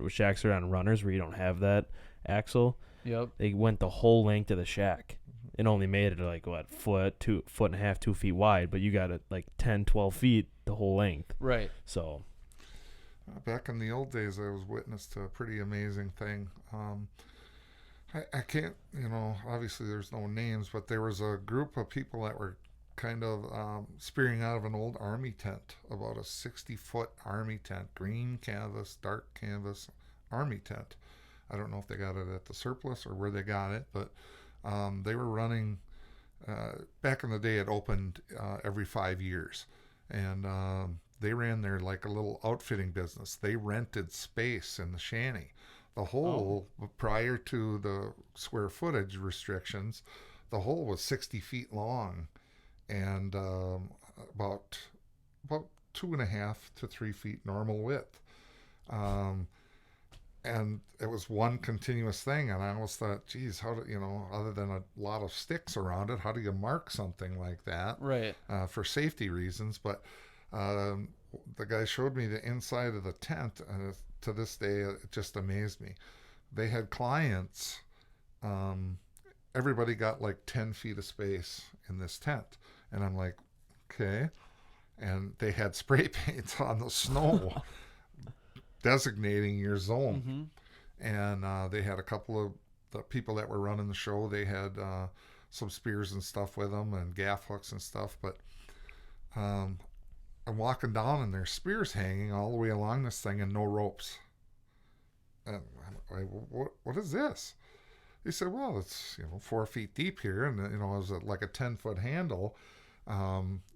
shacks are on runners where you don't have that axle. yep, They went the whole length of the shack. It only made it like what, foot and a half, 2 feet wide, but you got it like 10, 12 feet the whole length. right, So Back in the old days, I was witness to a pretty amazing thing. I can't, obviously there's no names, but there was a group of people that were kind of spearing out of an old army tent, about a 60-foot army tent, green canvas, dark canvas army tent. I don't know if they got it at the surplus or where they got it, but they were running, back in the day it opened every 5 years. And they ran their like a little outfitting business. They rented space in the shanty. The hole, prior to the square footage restrictions, the hole was 60 feet long and about 2.5 to 3 feet normal width. And it was one continuous thing. And I always thought, geez, how do other than a lot of sticks around it, how do you mark something like that? right, For safety reasons? But the guy showed me the inside of the tent, and to this day, it just amazed me. They had clients. Everybody got like 10 feet of space in this tent, and I'm like, okay. And they had spray paint on the snow, designating your zone. And they had a couple of the people that were running the show. They had some spears and stuff with them, and gaff hooks and stuff. But I'm walking down, and there's spears hanging all the way along this thing, and no ropes. And I'm like, what is this? He said, well, it's 4 feet deep here, and it was like a 10-foot handle.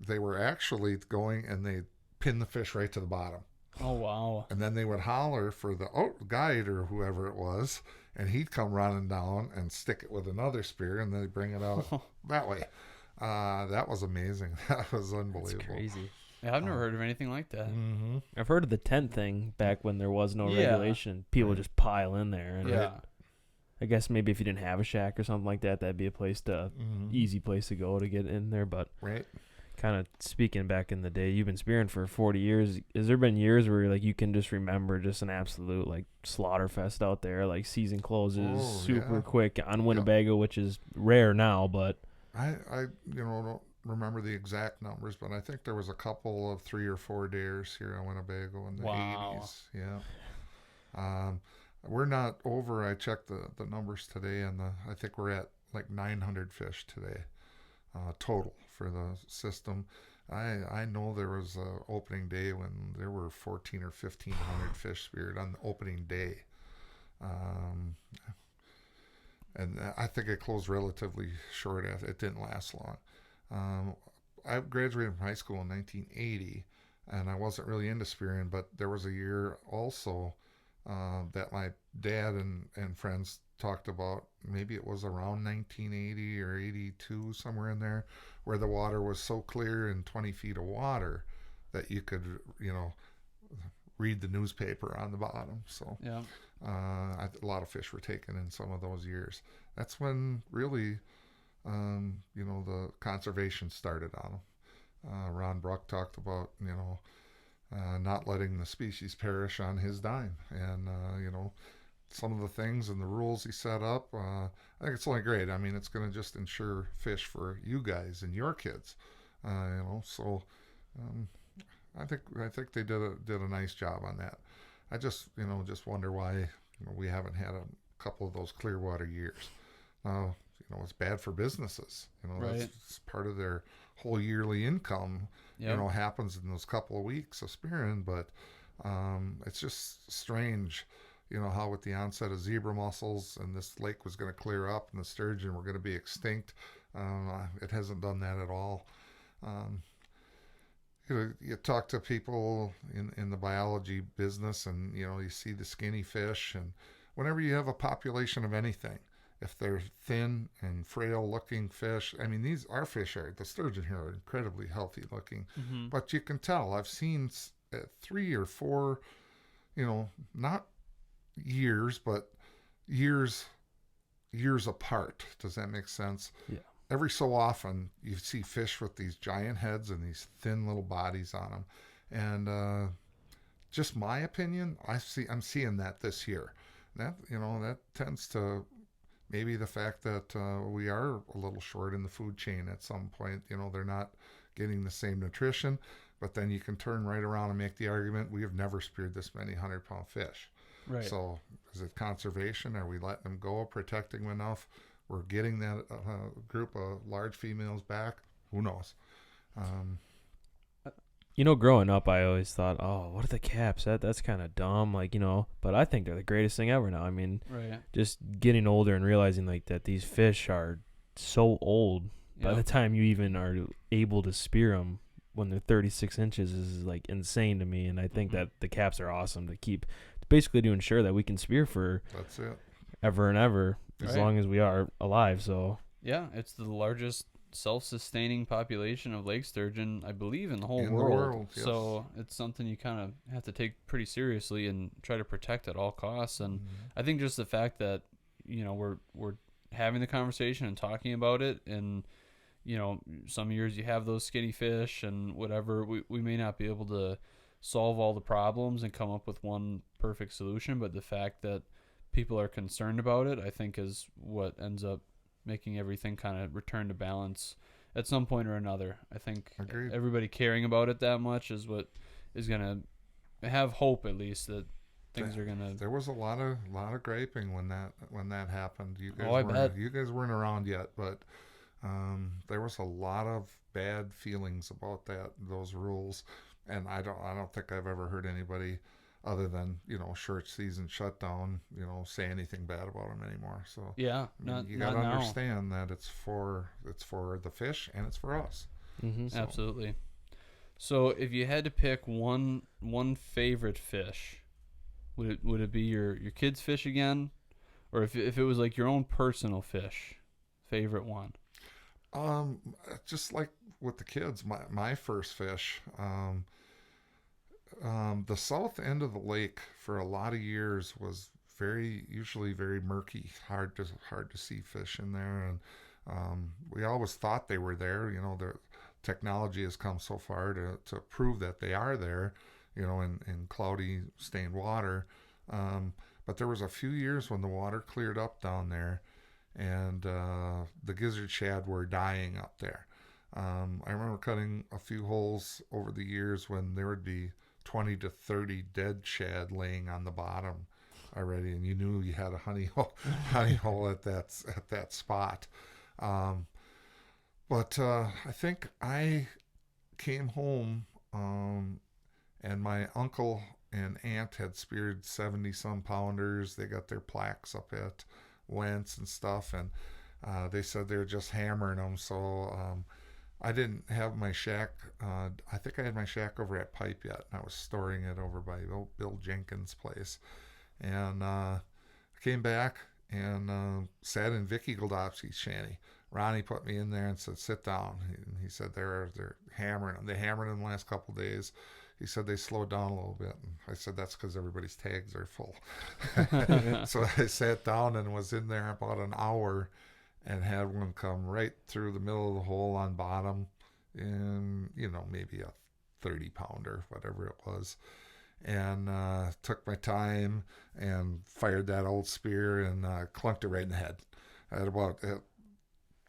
They were actually going, and they pinned the fish right to the bottom. oh wow, And then they would holler for the guide or whoever it was, and he'd come running down and stick it with another spear, and then they'd bring it out that way. That was amazing. That was unbelievable. it's crazy. yeah, I've never heard of anything like that. Mm-hmm. I've heard of the tent thing back when there was no Yeah. regulation. People just pile in there. And Yeah, I guess maybe if you didn't have a shack or something like that, that'd be a place easy place to go to get in there. But Right. kind of speaking back in the day, you've been spearing for 40 years. Has there been years where like you can just remember just an absolute like slaughter fest out there, like season closes super quick on Winnebago, which is rare now, but I don't remember the exact numbers, but I think there was a couple of 3 or 4 days here in Winnebago in the Wow. 80s. Yeah. We're not over. I checked the numbers today, and I think we're at like 900 fish today total for the system. I know there was a opening day when there were 14 or 1500 fish speared on the opening day. And I think it closed relatively short. It didn't last long. I graduated from high school in 1980, and I wasn't really into spearing, but there was a year also that my dad and friends talked about. Maybe it was around 1980 or 82, somewhere in there, where the water was so clear in 20 feet of water that you could, read the newspaper on the bottom. So yeah, a lot of fish were taken in some of those years. That's when really, the conservation started on them. Ron Bruck talked about, not letting the species perish on his dime. And, some of the things and the rules he set up, I think it's only great. I mean, it's going to just ensure fish for you guys and your kids, so I think they did a nice job on that. I just wonder why we haven't had a couple of those Clearwater years. It's bad for businesses. Right. That's part of their whole yearly income. Yep. Happens in those couple of weeks of spearing, but it's just strange. How with the onset of zebra mussels and this lake was going to clear up and the sturgeon were going to be extinct, It hasn't done that at all. Um, you talk to people in the biology business, and you see the skinny fish, and whenever you have a population of anything, if they're thin and frail looking fish, I mean, our fish the sturgeon here are incredibly healthy looking, but you can tell. I've seen 3 or 4, not years, but years apart. Does that make sense? Yeah. Every so often you see fish with these giant heads and these thin little bodies on them, and just my opinion, I'm seeing that this year. That tends to maybe the fact that we are a little short in the food chain at some point. They're not getting the same nutrition, but then you can turn right around and make the argument we have never speared this many 100-pound fish. Right. So is it conservation? Are we letting them go, protecting them enough? We're getting that group of large females back. Who knows? Growing up, I always thought, oh, what are the caps? That's kind of dumb, but I think they're the greatest thing ever now. I mean, right. Just getting older and realizing that these fish are so old. By the time you even are able to spear them when they're 36 inches is insane to me. And I think that the caps are awesome basically to ensure that we can spear for that's it ever and ever as long as we are alive. So yeah, it's the largest self-sustaining population of lake sturgeon, I believe, in the whole world. Yes. So it's something you kind of have to take pretty seriously and try to protect at all costs. And I think just the fact that we're having the conversation and talking about it, and some years you have those skinny fish and whatever, we may not be able to solve all the problems and come up with one perfect solution, but the fact that people are concerned about it, I think, is what ends up making everything kind of return to balance at some point or another. I think Agreed. Everybody caring about it that much is what is going to have hope, at least, that things are going to... There was a lot of griping when that happened. I bet. You guys weren't around yet, but there was a lot of bad feelings about those rules, and I don't think I've ever heard anybody other than short season shutdown say anything bad about them anymore. So yeah, you got to understand that it's for the fish and it's for us. So. Absolutely. So if you had to pick one favorite fish, would it be your kids' fish again, or if it was like your own personal fish, favorite one? Just like with the kids, my first fish. The south end of the lake for a lot of years was usually very murky, hard to see fish in there, and we always thought they were there. The technology has come so far to prove that they are there, in cloudy stained water. But there was a few years when the water cleared up down there, and the gizzard shad were dying up there. I remember cutting a few holes over the years when there would be 20 to 30 dead shad laying on the bottom already, and you knew you had a honey hole at that spot. But I think I came home, and my uncle and aunt had speared 70 some pounders. They got their plaques up at Wentz and stuff, and they said they were just hammering them. So I didn't have my shack. I think I had my shack over at Pipe yet. I was storing it over by Bill Jenkins' place. And I came back and sat in Vicky Goldopsky's shanty. Ronnie put me in there and said, sit down. He said, they're hammering them. They hammered them the last couple of days. He said they slowed down a little bit. And I said, that's because everybody's tags are full. So I sat down and was in there about an hour and had one come right through the middle of the hole on bottom, and maybe a 30-pounder, whatever it was, and took my time and fired that old spear and clunked it right in the head. I had about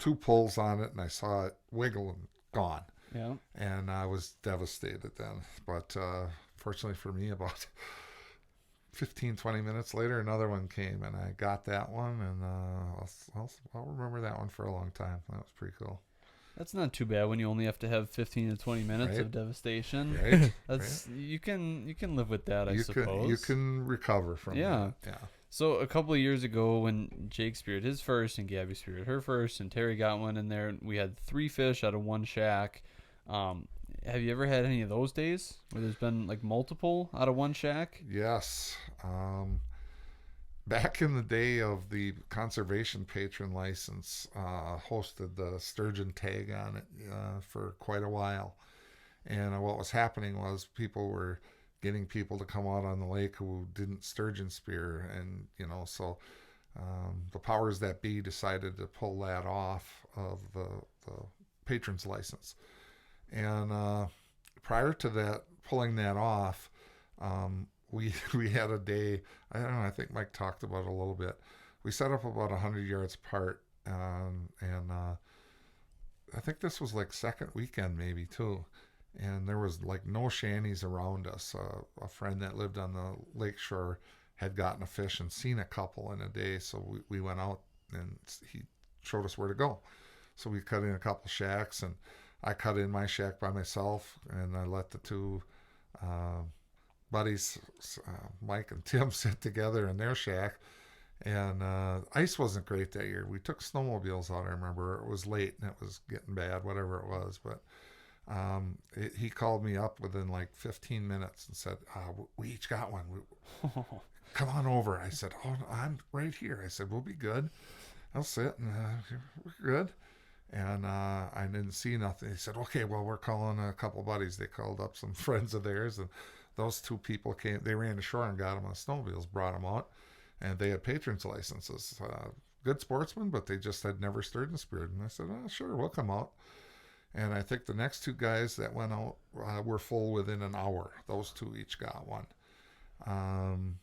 2 pulls on it, and I saw it wiggle and gone. Yeah. And I was devastated then. But fortunately for me, about 15-20 minutes later, another one came, and I got that one, and I'll remember that one for a long time. That was pretty cool. That's not too bad when you only have to have 15 to 20 minutes of devastation. Right. That's right. You can live with that, I suppose. You can recover from that. Yeah. So a couple of years ago, when Jake speared his first and Gabby speared her first, and Terry got one in there, we had 3 fish out of one shack. Have you ever had any of those days where there's been like multiple out of one shack? Yes. Back in the day of the conservation patron license, hosted the sturgeon tag on it for quite a while. And what was happening was people were getting people to come out on the lake who didn't sturgeon spear. And, so the powers that be decided to pull that off of the patron's license. And prior to that, pulling that off, we had a day, I don't know, I think Mike talked about it a little bit. We set up about 100 yards apart, and I think this was like second weekend maybe too. And there was like no shanties around us. A friend that lived on the lakeshore had gotten a fish and seen a couple in a day, so we went out and he showed us where to go. So we cut in a couple shacks, and I cut in my shack by myself, and I let the two buddies, Mike and Tim, sit together in their shack. And ice wasn't great that year. We took snowmobiles out, I remember. It was late and it was getting bad, whatever it was. But he called me up within like 15 minutes and said, we each got one. Come on over. I said, oh, I'm right here. I said, we'll be good. I'll sit and we're good. And I didn't see nothing. He said, okay, well, we're calling a couple buddies. They called up some friends of theirs, and those two people came. They ran ashore and got them on snowmobiles, brought them out, and they had patrons licenses. Good sportsmen, but they just had never sturgeon speared. And I said, oh, sure, we'll come out. And I think the next two guys that went out were full within an hour. Those two each got one. And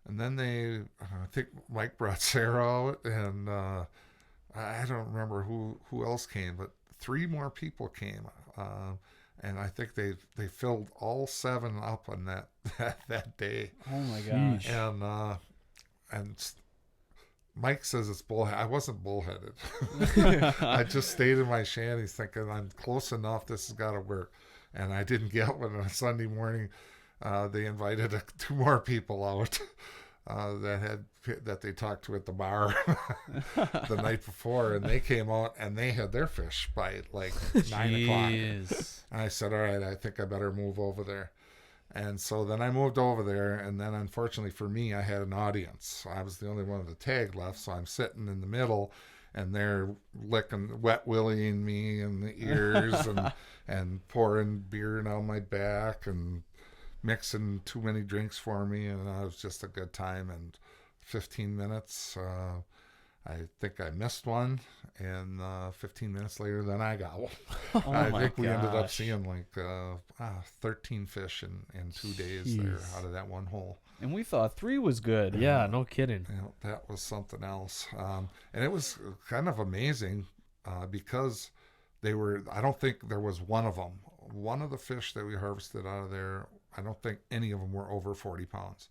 then I think Mike brought Sarah out, and I don't remember who else came, but 3 more people came. And I think they filled all 7 up on that day. Oh my gosh! And Mike says it's bullhead. I wasn't bullheaded. I just stayed in my shanties thinking I'm close enough. This has got to work. And I didn't get one. On Sunday morning, they invited 2 more people out that they talked to at the bar the night before, and they came out and they had their fish by like 9 o'clock. And I said, all right, I think I better move over there. And so then I moved over there, and then unfortunately for me, I had an audience. I was the only one of the tag left, so I'm sitting in the middle, and they're wet willying me in the ears and pouring beer down my back and mixing too many drinks for me, and it was just a good time. And 15 minutes, I think I missed one, and 15 minutes later, then I got one. Oh I my think we ended up gosh. seeing like 13 fish in 2 days there Jeez. out of that one hole. And we thought 3 was good. Yeah, no kidding. That was something else. And it was kind of amazing because I don't think there was one of them. One of the fish that we harvested out of there, I don't think any of them were over 40 pounds.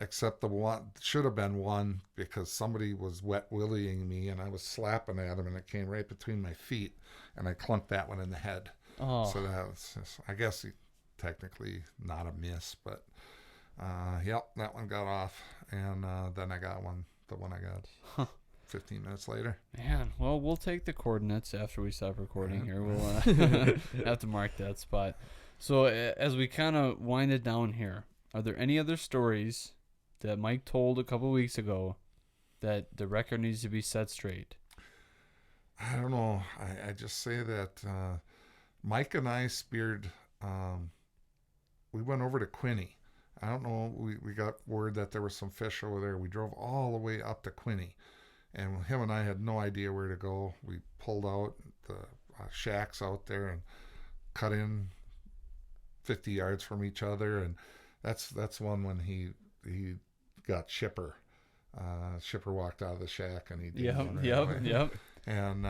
Except the one, should have been one, because somebody was wet willying me and I was slapping at him and it came right between my feet and I clunked that one in the head. Oh, So that was, I guess, technically not a miss, but yep, that one got off. And then I got the one I got 15 minutes later. man. Well, we'll take the coordinates after we stop recording here. We'll have to mark that spot. So as we kind of wind it down here, are there any other stories that Mike told a couple weeks ago that the record needs to be set straight? I don't know. I just say that Mike and I speared, we went over to Quinney. I don't know, we got word that there was some fish over there. We drove all the way up to Quinney, and him and I had no idea where to go. We pulled out the shacks out there and cut in 50 yards from each other, and that's one when he got Shipper. Shipper walked out of the shack and he did Yep. And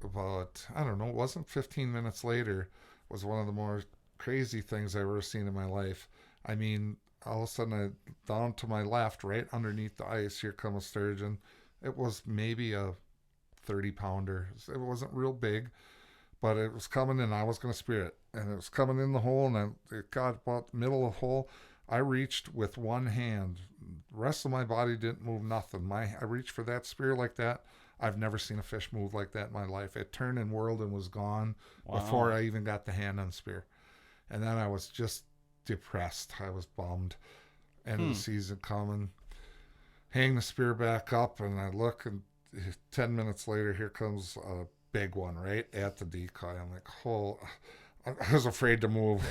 about, I don't know, it wasn't 15 minutes later, was one of the more crazy things I've ever seen in my life. I mean, all of a sudden, down to my left, right underneath the ice, here come a sturgeon. It was maybe a 30-pounder. It wasn't real big, but it was coming and I was going to spear it. And it was coming in the hole, and it got about the middle of the hole. I reached with one hand. The rest of my body didn't move nothing. I reached for that spear like that. I've never seen a fish move like that in my life. It turned and whirled and was gone before I even got the hand on the spear. And then I was just depressed. I was bummed. End of the season coming. Hang the spear back up, and I look, and 10 minutes later, here comes a big one right at the decoy. I'm like, oh, I was afraid to move.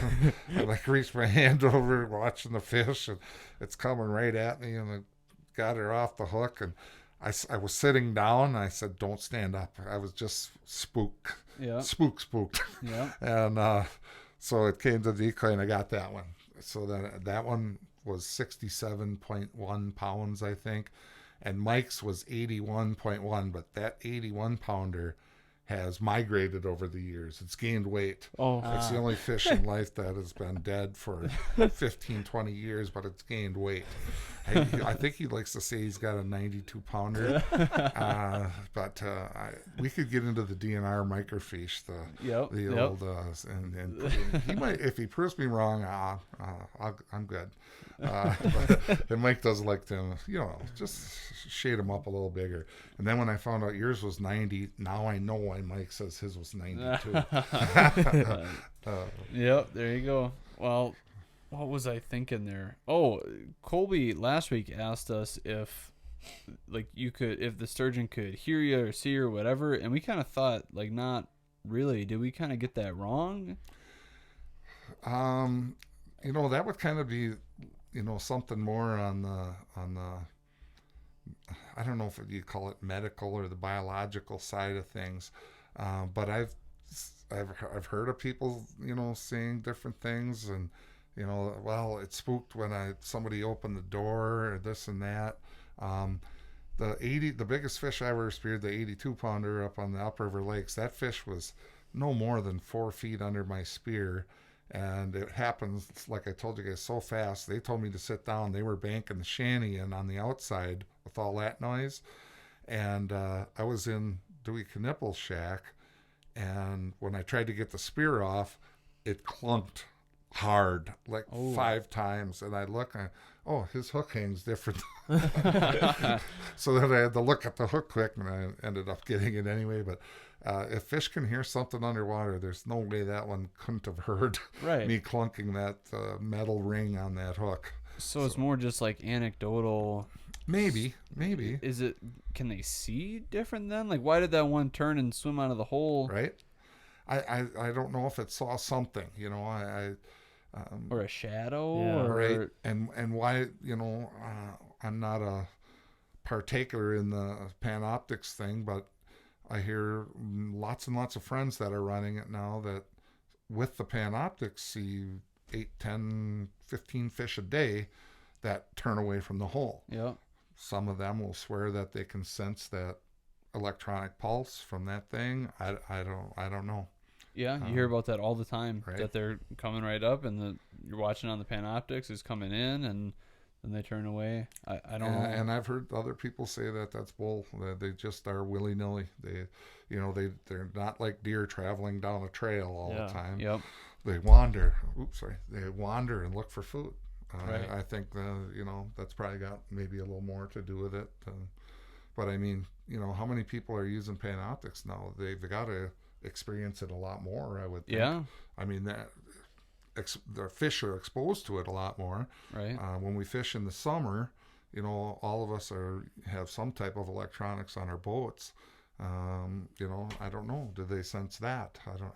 I like reached my hand over, watching the fish, and it's coming right at me, and I got her off the hook, and I was sitting down, and I said, don't stand up. I was just spooked. Yeah. And so it came to the decoy, and I got that one. So that one was 67.1 pounds, I think. And Mike's was 81.1, but that 81 pounder has migrated over the years. It's gained weight. It's the only fish in life that has been dead for 15, 20 years, but it's gained weight. I think he likes to say he's got a 92 pounder. But we could get into the DNR microfiche, old, and he might, if he proves me wrong, I'm good. And Mike does like to, just shade him up a little bigger. And then when I found out yours was 90, now I know why Mike says his was 92. Yep, there you go. Well, what was I thinking there? Oh, Colby last week asked us if the sturgeon could hear you or see you or whatever, and we kind of thought, not really. Did we kind of get that wrong? That would kind of be, something more on the I don't know if you call it medical or the biological side of things, but I've heard of people saying different things, and it spooked when somebody opened the door or this and that. The biggest fish I ever speared, the 82 pounder up on the Upriver Lakes, that fish was no more than 4 feet under my spear. And it happens, like I told you guys, so fast. They told me to sit down. They were banking the shanty in on the outside with all that noise. And I was in Dewey Knippel's shack, and when I tried to get the spear off, it clunked hard, 5 times. And I look, his hook hangs different. So then I had to look at the hook quick, and I ended up getting it anyway. But if fish can hear something underwater, there's no way that one couldn't have heard me clunking that metal ring on that hook. So it's more just like anecdotal. Maybe. Is it? Can they see different then? Why did that one turn and swim out of the hole? Right. I don't know if it saw something. Or a shadow. Yeah. Right. And why? I'm not a partaker in the Panoptics thing, but I hear lots and lots of friends that are running it now that with the Panoptics see 8, 10, 15 fish a day that turn away from the hole. Yeah. Some of them will swear that they can sense that electronic pulse from that thing. I don't know. Yeah, you hear about that all the time. Right. That they're coming right up, and you're watching on the Panoptics is coming in, and then they turn away. I don't know. And I've heard other people say that that's bull. That they just are willy nilly. They're not like deer traveling down a trail all the time. Yep. They wander. They wander and look for food. Right. I think that's probably got maybe a little more to do with it. But I mean, how many people are using Panoptics now? They've got to experience it a lot more, I would think. Yeah. I mean, the fish are exposed to it a lot more. Right. When we fish in the summer, all of us have some type of electronics on our boats. I don't know. Do they sense that? I don't.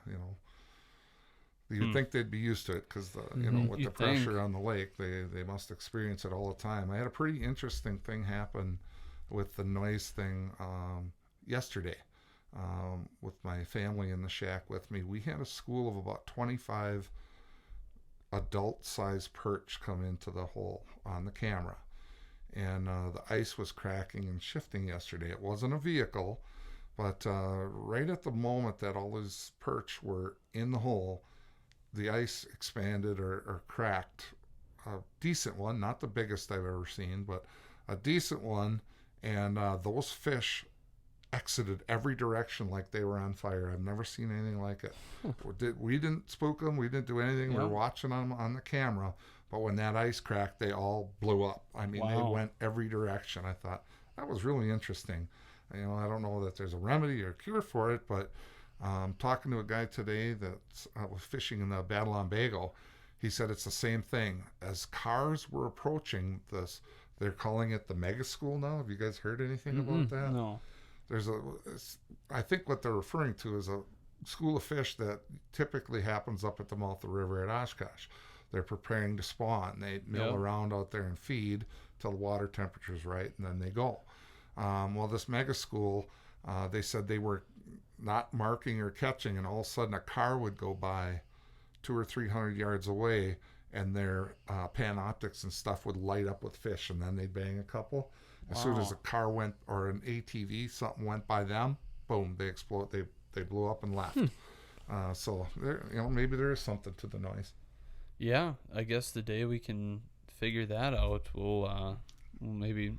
You'd think they'd be used to it because with the pressure on the lake, they must experience it all the time. I had a pretty interesting thing happen with the noise thing yesterday. With my family in the shack with me, we had a school of about 25 adult-sized perch come into the hole on the camera, and the ice was cracking and shifting yesterday. It wasn't a vehicle, but right at the moment that all these perch were in the hole, the ice expanded or cracked. A decent one, not the biggest I've ever seen, but a decent one, and those fish exited every direction like they were on fire. I've never seen anything like it. We didn't spook them. We didn't do anything. Yeah. We were watching them on the camera, But when that ice cracked, they all blew up. I mean, they Wow. went every direction. I thought that was really interesting. I don't know that there's a remedy or cure for it, but talking to a guy today that was fishing in the Battle on Bago, he said it's the same thing. As cars were approaching this, they're calling it the mega school now. Have you guys heard anything about that? No. I think what they're referring to is a school of fish that typically happens up at the mouth of the river at Oshkosh. They're preparing to spawn. They mill around out there and feed till the water temperature's right, and then they go. Well, this mega school, they said they were not marking or catching, and all of a sudden a car would go by 200 or 300 yards away, and their panoptics and stuff would light up with fish, and then they'd bang a couple. As soon as a car went, or an ATV, something went by them, boom, they explode. They blew up and left. So there, maybe there is something to the noise. Yeah, I guess the day we can figure that out, we'll maybe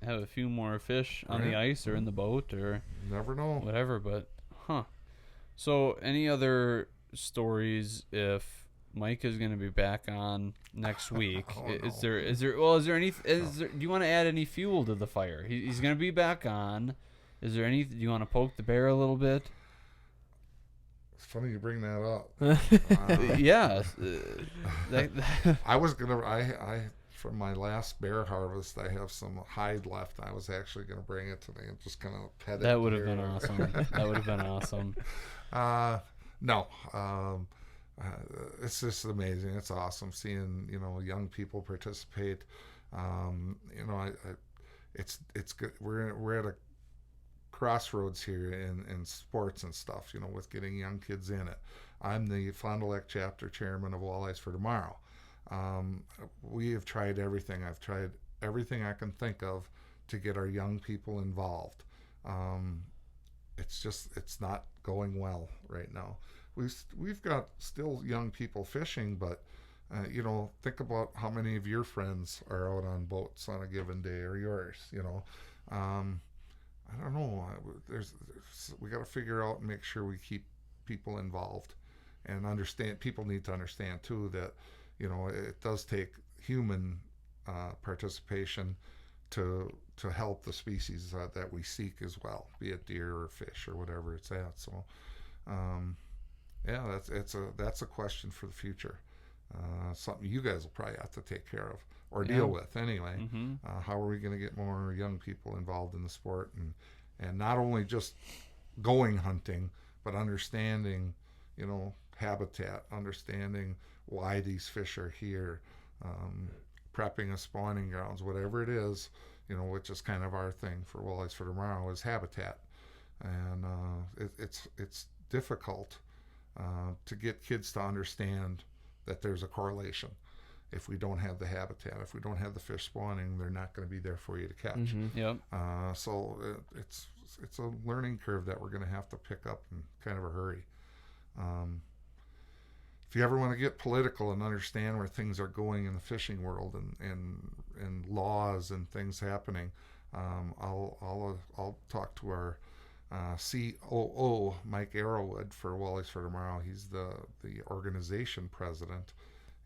have a few more fish on the ice or in the boat or Never know. whatever. But so any other stories if Mike is going to be back on next week? Is there any do you want to add any fuel to the fire? He's going to be back on. Is there any? Do you want to poke the bear a little bit? It's funny you bring that up. Yeah. I was gonna. I from my last bear harvest, I have some hide left. I was actually gonna bring it today and just kind of pet it. That would have been awesome. That would have been awesome. No. It's just amazing. It's awesome seeing young people participate. It's good. We're at a crossroads here in sports and stuff, with getting young kids in it. I'm the Fond du Lac chapter chairman of Walleyes for Tomorrow. We have tried everything. I've tried everything I can think of to get our young people involved. It's not going well right now. We've got still young people fishing, but think about how many of your friends are out on boats on a given day, or yours. I don't know. We got to figure out and make sure we keep people involved, and understand. People need to understand too that it does take human participation to help the species that we seek as well, be it deer or fish or whatever it's at. So, that's a question for the future. Something you guys will probably have to take care of or deal with anyway. Mm-hmm. How are we going to get more young people involved in the sport, and not only just going hunting, but understanding, habitat, understanding why these fish are here, prepping a spawning grounds, whatever it is, which is kind of our thing for Walleyes for Tomorrow is habitat, and it's difficult to get kids to understand that there's a correlation. If we don't have the habitat, if we don't have the fish spawning, they're not going to be there for you to catch. Mm-hmm. Yep. So it's a learning curve that we're going to have to pick up in kind of a hurry. If you ever want to get political and understand where things are going in the fishing world and laws and things happening, I'll talk to our COO Mike Arrowwood for Walleyes for Tomorrow. He's the organization president.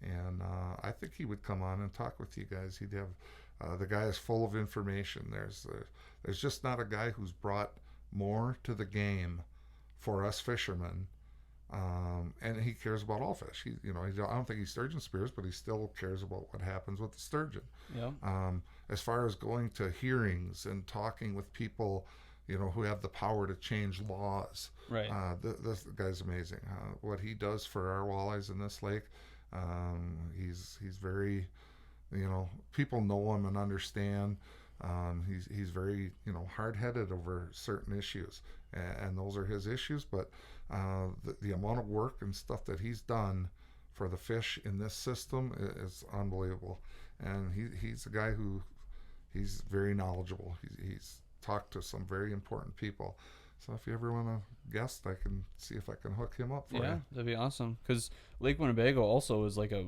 And I think he would come on and talk with you guys. He'd have the guy is full of information. There's just not a guy who's brought more to the game for us fishermen, and he cares about all fish. I don't think he's sturgeon spears, but he still cares about what happens with the sturgeon. Yep. As far as going to hearings and talking with people, who have the power to change laws. Right. This guy's amazing. What he does for our walleyes in this lake. He's very, people know him and understand. He's very, hard-headed over certain issues, and those are his issues. But the amount of work and stuff that he's done for the fish in this system is unbelievable. And he's a guy who he's very knowledgeable. He's talked to some very important people. So if you ever want to guest, I can see if I can hook him up for you. Yeah, that'd be awesome. Because Lake Winnebago also is like a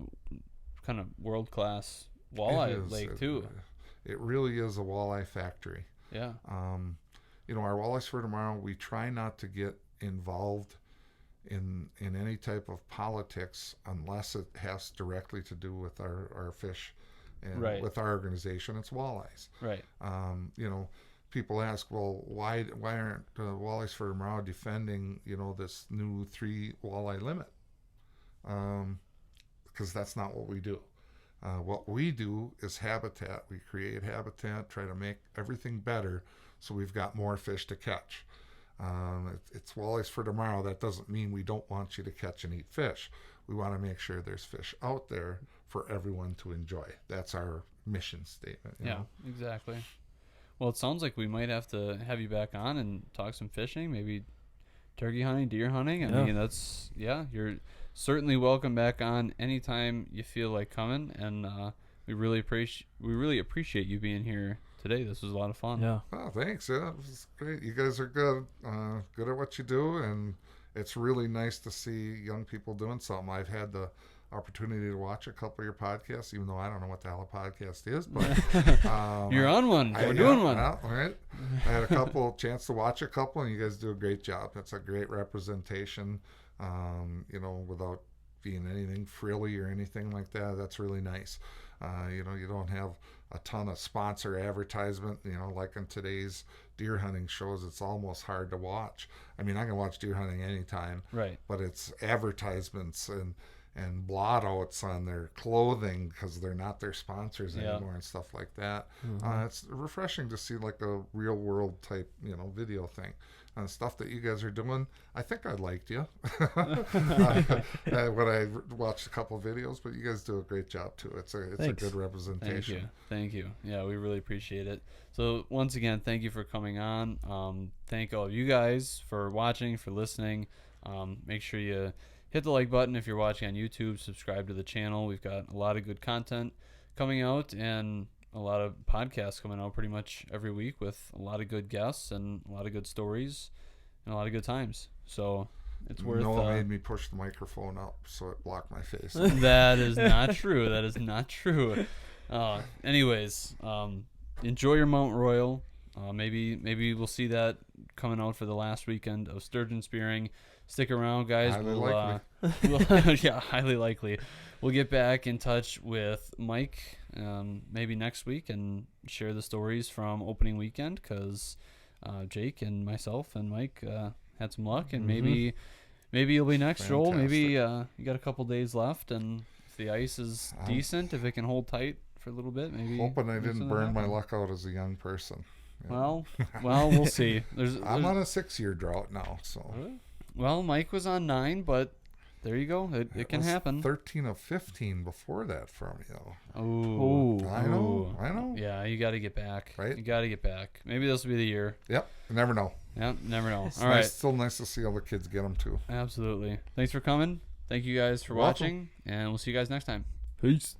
kind of world-class walleye lake too. It really is a walleye factory. Yeah. Our Walleyes for Tomorrow, we try not to get involved in any type of politics unless it has directly to do with our fish and Right. with our organization. It's walleyes. Right. You know, people ask, well, why aren't Walleyes for Tomorrow defending, you know, this new 3 walleye limit? Because that's not what we do. What we do is habitat. We create habitat, try to make everything better so we've got more fish to catch. It's Walleyes for Tomorrow. That doesn't mean we don't want you to catch and eat fish. We want to make sure there's fish out there for everyone to enjoy. That's our mission statement. You know? Exactly. Well, it sounds like we might have to have you back on and talk some fishing, maybe turkey hunting, deer hunting. I mean, you're certainly welcome back on anytime you feel like coming, and we really appreciate you being here today. This was a lot of fun. Yeah. Oh, thanks. Yeah, it was great. You guys are good at what you do, and it's really nice to see young people doing something. I've had the opportunity to watch a couple of your podcasts, even though I don't know what the hell a podcast is, but You're on one. We're doing one. Yeah, all right. I had a chance to watch a couple, and you guys do a great job. That's a great representation, you know, without being anything frilly or anything like that. That's really nice. You know, you don't have a ton of sponsor advertisement, you know, like in today's deer hunting shows. It's almost hard to watch. I mean, I can watch deer hunting anytime, Right. but it's advertisements and blot outs on their clothing because they're not their sponsors anymore and stuff like that. It's refreshing to see like a real world type, you know, video thing and stuff that you guys are doing. I think I liked you when I watched a couple videos, but you guys do a great job too. It's a good representation. Thank you. Yeah, we really appreciate it. So once again, thank you for coming on. Thank all of you guys for watching, for listening. Make sure you hit the like button if you're watching on YouTube. Subscribe to the channel. We've got a lot of good content coming out and a lot of podcasts coming out pretty much every week with a lot of good guests and a lot of good stories and a lot of good times. So it's worth. Noah made me push the microphone up so it blocked my face. That is not true. That is not true. Anyways, enjoy your Mount Royal. Maybe we'll see that coming out for the last weekend of sturgeon spearing. Stick around, guys. Highly likely. We'll get back in touch with Mike maybe next week and share the stories from opening weekend because Jake and myself and Mike had some luck, and maybe you'll be next, Joel. Maybe you got a couple days left, and if the ice is decent, if it can hold tight for a little bit, maybe. Hoping I didn't burn my luck out as a young person. Yeah. Well, we'll see. I'm on a 6-year drought now, so. Well, Mike was on 9, but there you go. It can happen. 13 of 15 before that from you. Oh, I know. Yeah, you got to get back. Right? You got to get back. Maybe this will be the year. Yep. You never know. Yep. Never know. It's All right. Still nice to see all the kids get them too. Absolutely. Thanks for coming. Thank you guys for watching, and we'll see you guys next time. Peace.